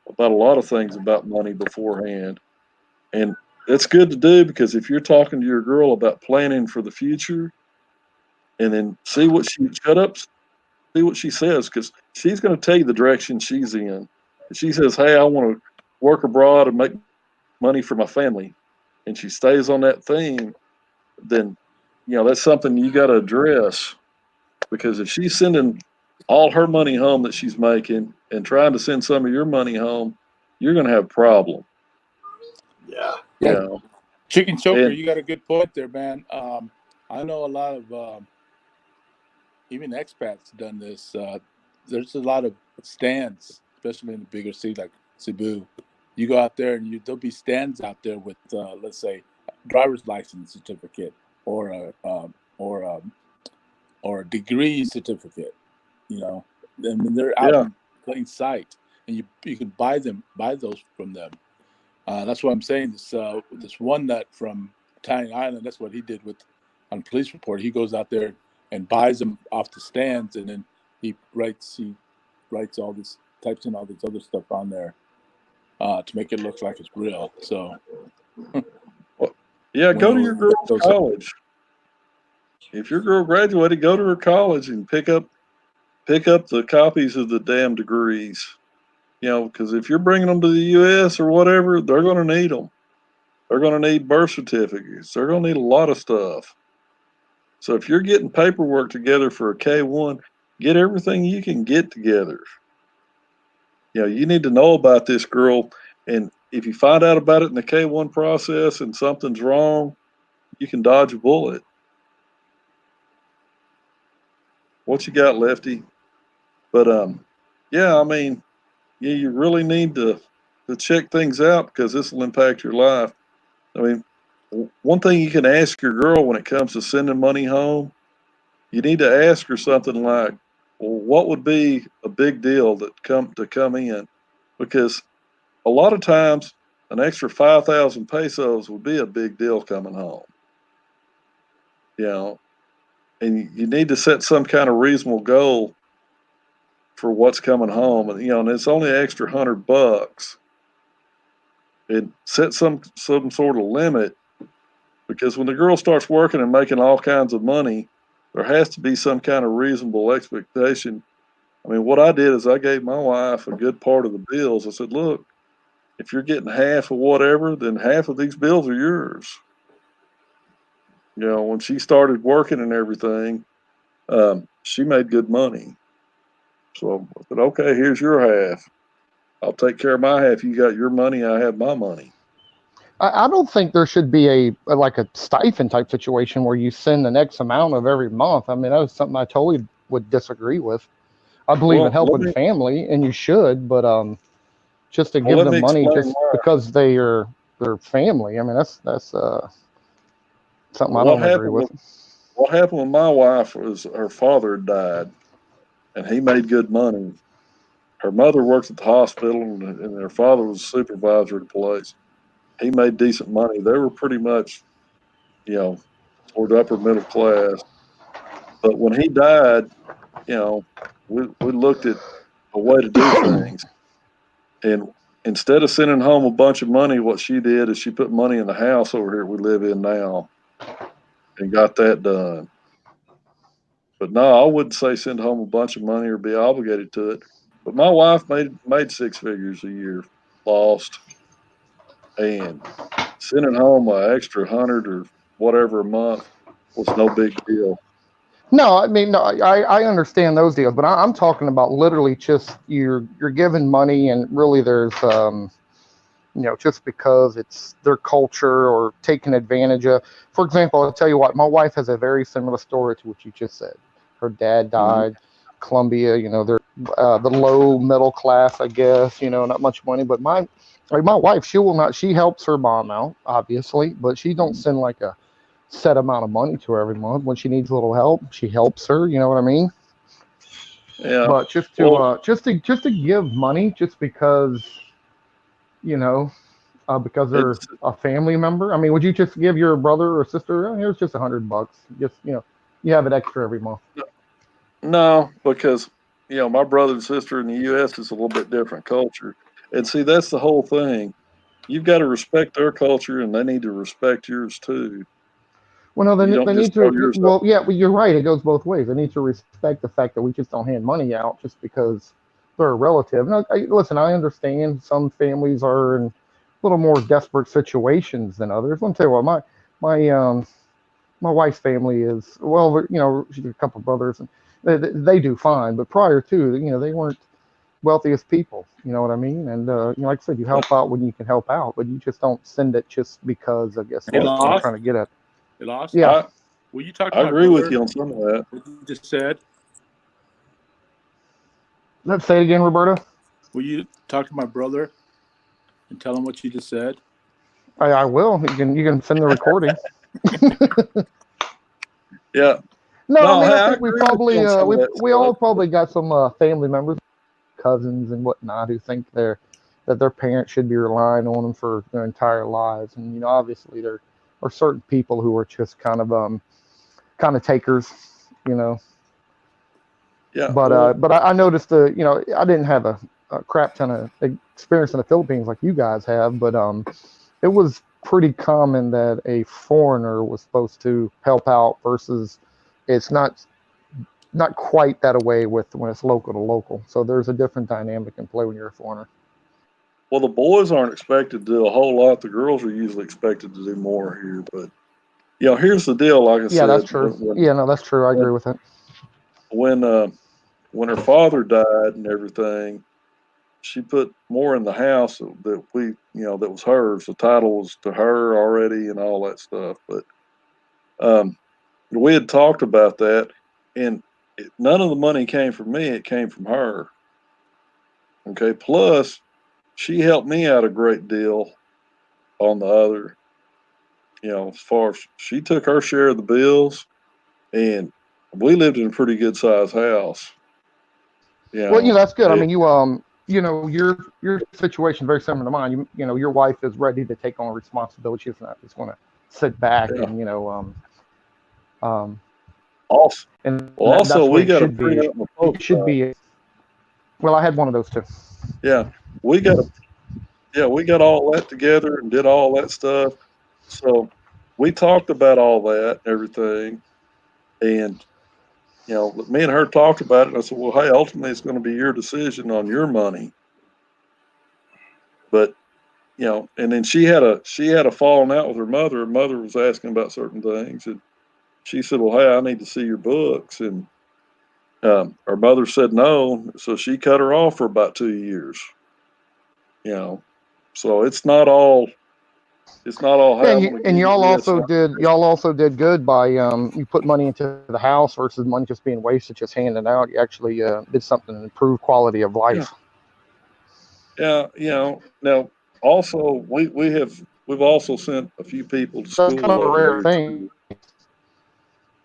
about a lot of things about money beforehand. And it's good to do, because if you're talking to your girl about planning for the future, and then see what she says, because she's going to tell you the direction she's in. If she says, hey, I want to work abroad and make money for my family, and she stays on that theme, then that's something you got to address. Because if she's sending all her money home that she's making and trying to send some of your money home, you're going to have a problem. Yeah. Chicken choker, And you got a good point there, man. I know a lot of even expats done this. There's a lot of stands, especially in the bigger cities like Cebu. You go out there and there'll be stands out there with, let's say, driver's license certificate or a degree certificate. I mean, they're out in plain sight, and you can buy those from them. That's what I'm saying. This one nut from Italian Island, that's what he did on police report. He goes out there and buys them off the stands, and then he writes all this, types in all this other stuff on there to make it look like it's real. So go to your girl's college. If your girl graduated, go to her college and pick up the copies of the damn degrees. Because if you're bringing them to the U.S. or whatever, they're going to need them. They're going to need birth certificates. They're going to need a lot of stuff. So if you're getting paperwork together for a K-1, get everything you can get together. You need to know about this girl. And if you find out about it in the K-1 process and something's wrong, you can dodge a bullet. What you got, Lefty? But I mean, you really need to check things out, because this will impact your life. I mean, one thing you can ask your girl when it comes to sending money home, you need to ask her something like, well, what would be a big deal to come in? Because a lot of times an extra 5,000 pesos would be a big deal coming home. And you need to set some kind of reasonable goal for what's coming home. And it's only an extra $100. And set some sort of limit, because when the girl starts working and making all kinds of money, there has to be some kind of reasonable expectation. I mean, what I did is I gave my wife a good part of the bills. I said, look, if you're getting half of whatever, then half of these bills are yours. When she started working and everything, she made good money. So I said, okay, here's your half. I'll take care of my half. You got your money, I have my money. I don't think there should be a stipend type situation where you send an X amount of every month. I mean, that was something I totally would disagree with. I believe in helping family, and you should, but just to give them money just because they are their family. I mean, that's something I don't agree with. What happened with my wife was her father died, and he made good money. Her mother worked at the hospital, and her father was a supervisor at the place. He made decent money. They were pretty much, toward upper middle class. But when he died, we looked at a way to do things. And instead of sending home a bunch of money, what she did is she put money in the house over here we live in now and got that done. But no, I wouldn't say send home a bunch of money or be obligated to it. But my wife made 6 figures a year, lost, and sending home an extra 100 or whatever a month was no big deal. No, I mean, no, I understand those deals, but I'm talking about literally just you're giving money, and really there's just because it's their culture or taking advantage of. For example, I'll tell you what, my wife has a very similar story to what you just said. Her dad died, Columbia, they're the low middle class, I guess, not much money, but my wife, she helps her mom out, obviously, but she don't send like a set amount of money to her every month. When she needs a little help, she helps her, you know what I mean? Yeah. But just to give money just because, because they're a family member. I mean, would you just give your brother or sister, oh, here's just $100, just you have it extra every month? No, because my brother and sister in the U.S. is a little bit different culture, and see, that's the whole thing. You've got to respect their culture, and they need to respect yours too. Well, no, they need to. Well, up. yeah, but you're right. It goes both ways. They need to respect the fact that we just don't hand money out just because they're a relative. No, listen, I understand some families are in a little more desperate situations than others. Let me tell you what, my wife's family is, well, she's a couple of brothers, and they do fine. But prior to, they weren't wealthiest people. You know what I mean? And like I said, you help out when you can help out, but you just don't send it just because, I guess, Hey, I'm trying to get at. Hey, Lost? Yeah. Will you talk to I my agree brother, with you on some of that. what you just said? Let's say it again, Roberta. Will you talk to my brother and tell him what you just said? I will. You can send the recording. Yeah. No, I mean, hey, I I think we agree with probably you on some of that we stuff. all probably got some family members, cousins and whatnot, who think that their parents should be relying on them for their entire lives. And obviously there are certain people who are just kind of takers. Yeah. But I noticed I didn't have a crap ton of experience in the Philippines like you guys have, but it was pretty common that a foreigner was supposed to help out versus it's not quite that way with when it's local to local. So there's a different dynamic in play when you're a foreigner. Well, the boys aren't expected to do a whole lot. The girls are usually expected to do more here. But here's the deal. Like I said, that's true. No, that's true. I agree with that. When her father died and everything, she put more in the house that that was hers. The title was to her already and all that stuff. But we had talked about that, and none of the money came from me. It came from her. Okay. Plus, she helped me out a great deal on the other. As far as she took her share of the bills, and we lived in a pretty good sized house. Well, that's good. I mean, your situation very similar to mine. Your wife is ready to take on responsibility. She does not just want to sit back and Also, and also that's the way we it got should be. It should be. Well, I had one of those too. Yeah, we got all that together and did all that stuff. So we talked about all that and everything, and me and her talked about it. And I said, well, hey, ultimately it's going to be your decision on your money. But and then she had a falling out with her mother. Her mother was asking about certain things, and she said, well, hey, I need to see your books. And her mother said no, so she cut her off for about 2 years. So it's not all. Yeah, and y'all also did good by you put money into the house versus money just being wasted, just handing out. You actually did something to improve quality of life. Yeah. Now also we've also sent a few people to school. That's kind of a rare thing. Too.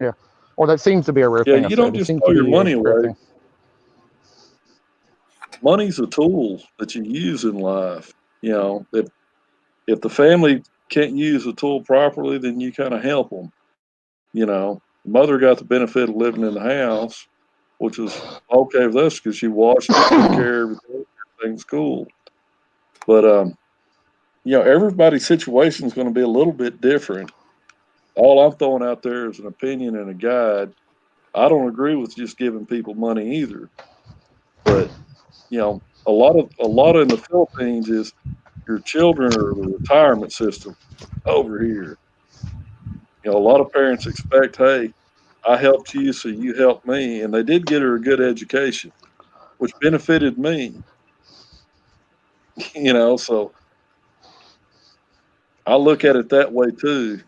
Yeah, or that seems to be a rare thing. Yeah, you don't just throw your money away. Money's a tool that you use in life. If the family can't use the tool properly, then you kind of help them. Mother got the benefit of living in the house, which was okay with us because she washed it, took care of everything. Everything's cool. But everybody's situation is going to be a little bit different. All I'm throwing out there is an opinion and a guide. I don't agree with just giving people money either. But a lot in the Philippines is your children are the retirement system over here. A lot of parents expect, hey, I helped you, so you help me. And they did get her a good education, which benefited me. So I look at it that way too.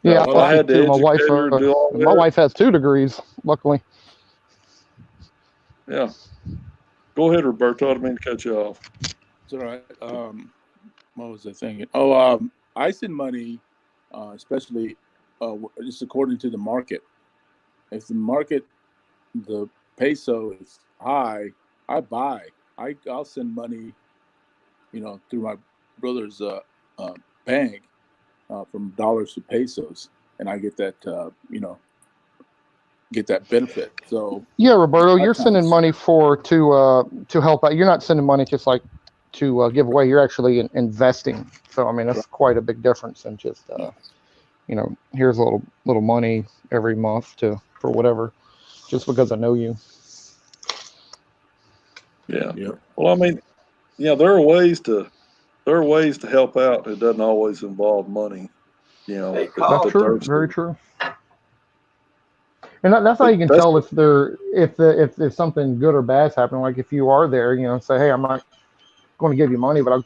Yeah, If I had to too. educate her and do all My that, wife has 2 degrees, luckily. yeah. Go ahead, Roberto. I didn't mean to cut you off. It's all right. What was I thinking? Oh, I send money, especially just according to the market. If the peso is high, I buy. I'll send money, through my brother's bank from dollars to pesos, and I get that benefit. So yeah, Roberto, you're sending times, money to help out. You're not sending money just like to give away. You're actually investing. So I mean, that's quite a big difference than just here's a little money every month for whatever, just because I know you. Yeah. Well, I mean, there are ways to help out. It doesn't always involve money. That's true. Very true. And that's how you can tell if something good or bad's happening. Like if you are there, say, hey, I'm not going to give you money, but I'll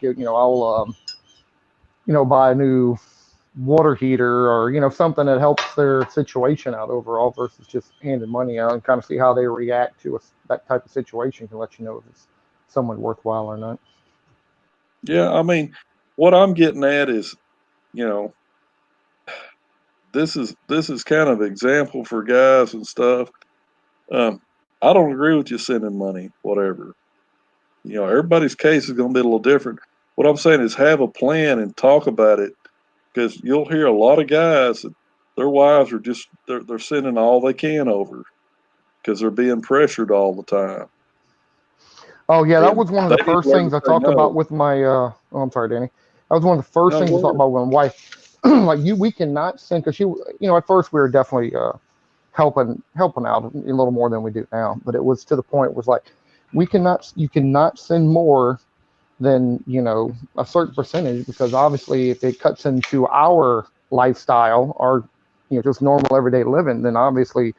buy a new water heater or something that helps their situation out overall versus just handing money out, and kind of see how they react to that type of situation can let you know if it's someone worthwhile or not. Yeah, I mean, what I'm getting at is, this is kind of example for guys and stuff. I don't agree with you sending money, whatever. Everybody's case is going to be a little different. What I'm saying is have a plan and talk about it, because you'll hear a lot of guys that their wives are they're sending all they can over because they're being pressured all the time. Oh yeah, that was one of the first things I talked about with my. Oh, I'm sorry, Danny. That was one of the first things I talked about with my wife. We cannot send, because she, at first we were definitely helping out a little more than we do now, but it was to the point it was like, you cannot send more than a certain percentage, because obviously if it cuts into our lifestyle, our just normal everyday living, then obviously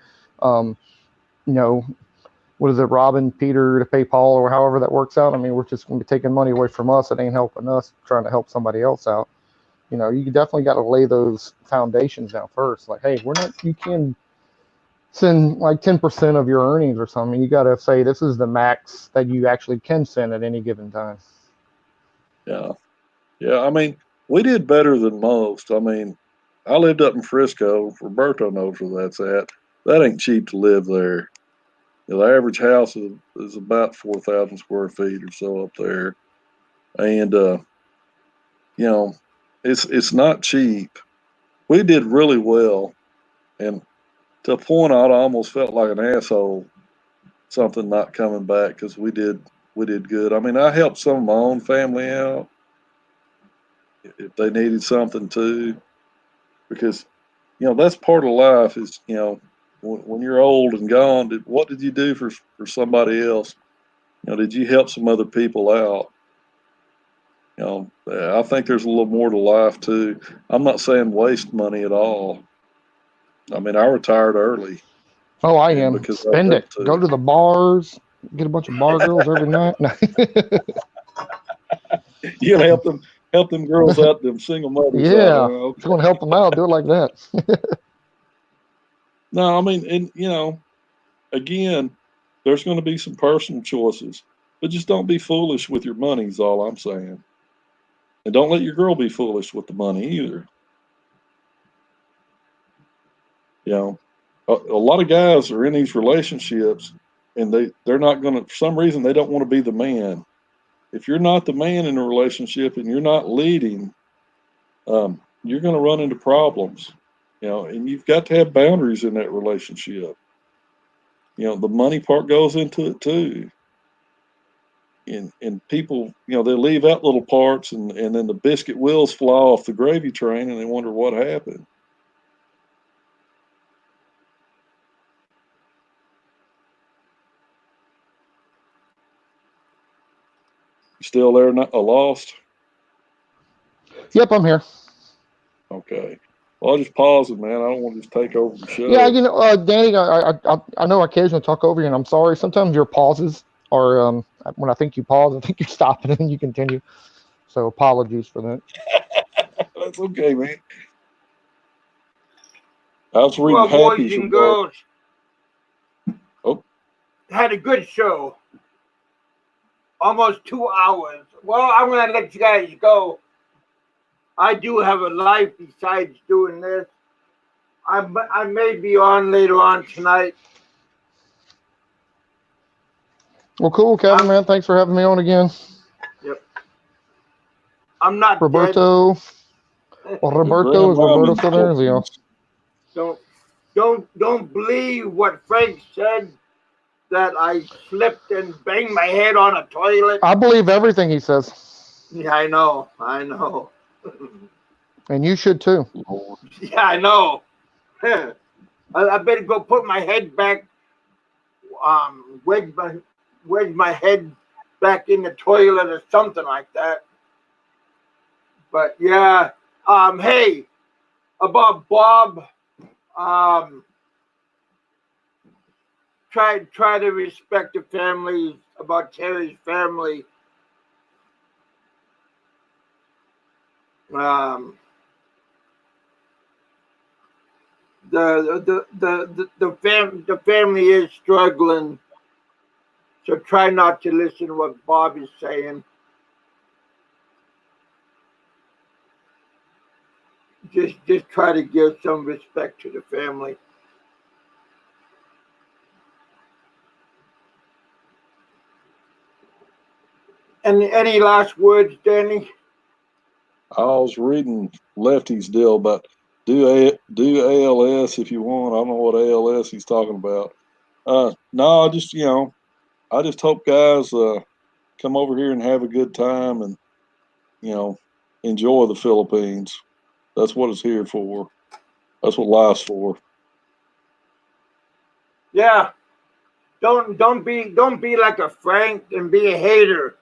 what is it, robbing Peter to pay Paul, or however that works out. I mean, we're just going to be taking money away from us. It ain't helping us trying to help somebody else out. You definitely got to lay those foundations down first. Like, hey, you can send like 10% of your earnings or something. You got to say this is the max that you actually can send at any given time. Yeah. Yeah. I mean, we did better than most. I mean, I lived up in Frisco. Roberto knows where that's at. That ain't cheap to live there. The average house is about 4,000 square feet or so up there. And, it's not cheap. We did really well. And to a point, I almost felt like an asshole, something not coming back, because we did good. I mean, I helped some of my own family out if they needed something too, because, that's part of life is, when you're old and gone, what did you do for somebody else? Did you help some other people out? I think there's a little more to life too. I'm not saying waste money at all. I mean, I retired early. Oh, I am. Spend it. Go to the bars, get a bunch of bar girls every night. You gotta help them girls out, them single mothers. Yeah, okay. If you want to help them out, do it like that. No, I mean, and again, there's going to be some personal choices, but just don't be foolish with your money is all I'm saying. And don't let your girl be foolish with the money either. A lot of guys are in these relationships, and they're not going to, for some reason, they don't want to be the man. If you're not the man in a relationship and you're not leading, you're going to run into problems, and you've got to have boundaries in that relationship. The money part goes into it too. and people, they leave out little parts, and then the biscuit wheels fly off the gravy train, and they wonder what happened. You still there? Not lost? Yep, I'm here. Okay. Well, I'll just pause it, man. I don't want to just take over the show. Yeah, Danny, I know I occasionally talk over you, and I'm sorry. Sometimes your pauses are, when I think you pause, I think you're stopping, and you continue. So apologies for that. That's okay, man. I was reading Well, boys Happy's and remarks. girls, Oh, had a good show. Almost 2 hours. Well, I'm going to let you guys go. I do have a life besides doing this. I may be on later on tonight. Well, cool, Kevin, man. Thanks for having me on again. Yep. I'm not Roberto. dead. Well, Roberto, is Roberto still there? Is he on? Don't believe what Frank said, that I slipped and banged my head on a toilet. I believe everything he says. Yeah, I know. And you should too. Yeah, I know. I better go put my head back, wedge my head back in the toilet or something like that. But yeah, hey, about Bob, try to respect the family, about Terry's family. The family is struggling, so try not to listen to what Bob is saying. Just try to give some respect to the family. And any last words, Danny? I was reading Lefty's deal about do ALS if you want. I don't know what ALS he's talking about. No, I just hope guys come over here and have a good time and enjoy the Philippines. That's what it's here for. That's what life's for. Yeah. Don't be like a Frank and be a hater.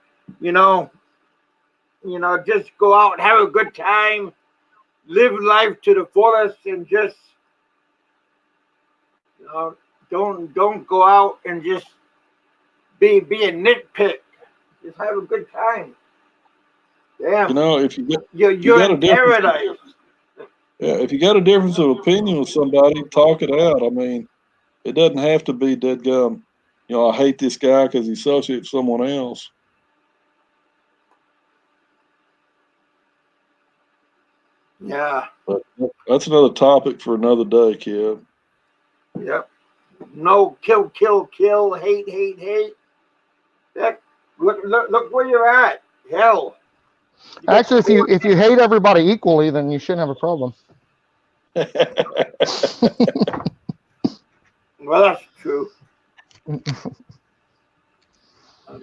Just go out and have a good time, live life to the fullest, and just don't go out and just be a nitpick. Just have a good time. Damn. If you're in paradise. Yeah, if you got a difference of opinion with somebody, talk it out. I mean, it doesn't have to be dead gum. I hate this guy because he associates with someone else. Yeah. But that's another topic for another day, kid. Yep. No, kill, hate. Heck, look where you're at. Hell. Actually, if you hate everybody equally, then you shouldn't have a problem. Well, that's true.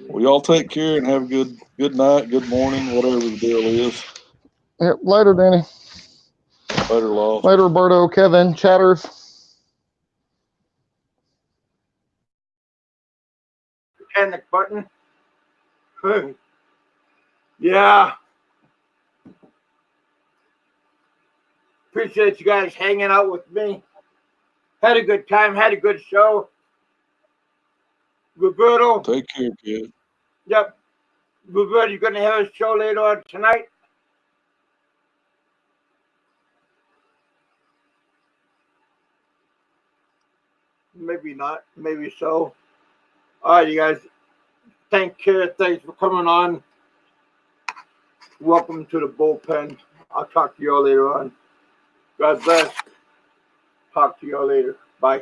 Well, y'all take care and have a good night, good morning, whatever the deal is. Yep. Later, Danny. Later, Law. Later, Roberto, Kevin, chatters. Panic button. Yeah. Appreciate you guys hanging out with me. Had a good time. Had a good show. Roberto. Take care, kid. Yep. Roberto, you're going to have a show later on tonight? Maybe not. Maybe so. All right, you guys. Thanks for coming on. Welcome to the bullpen. I'll talk to you all later on. God bless. Talk to you all later. Bye.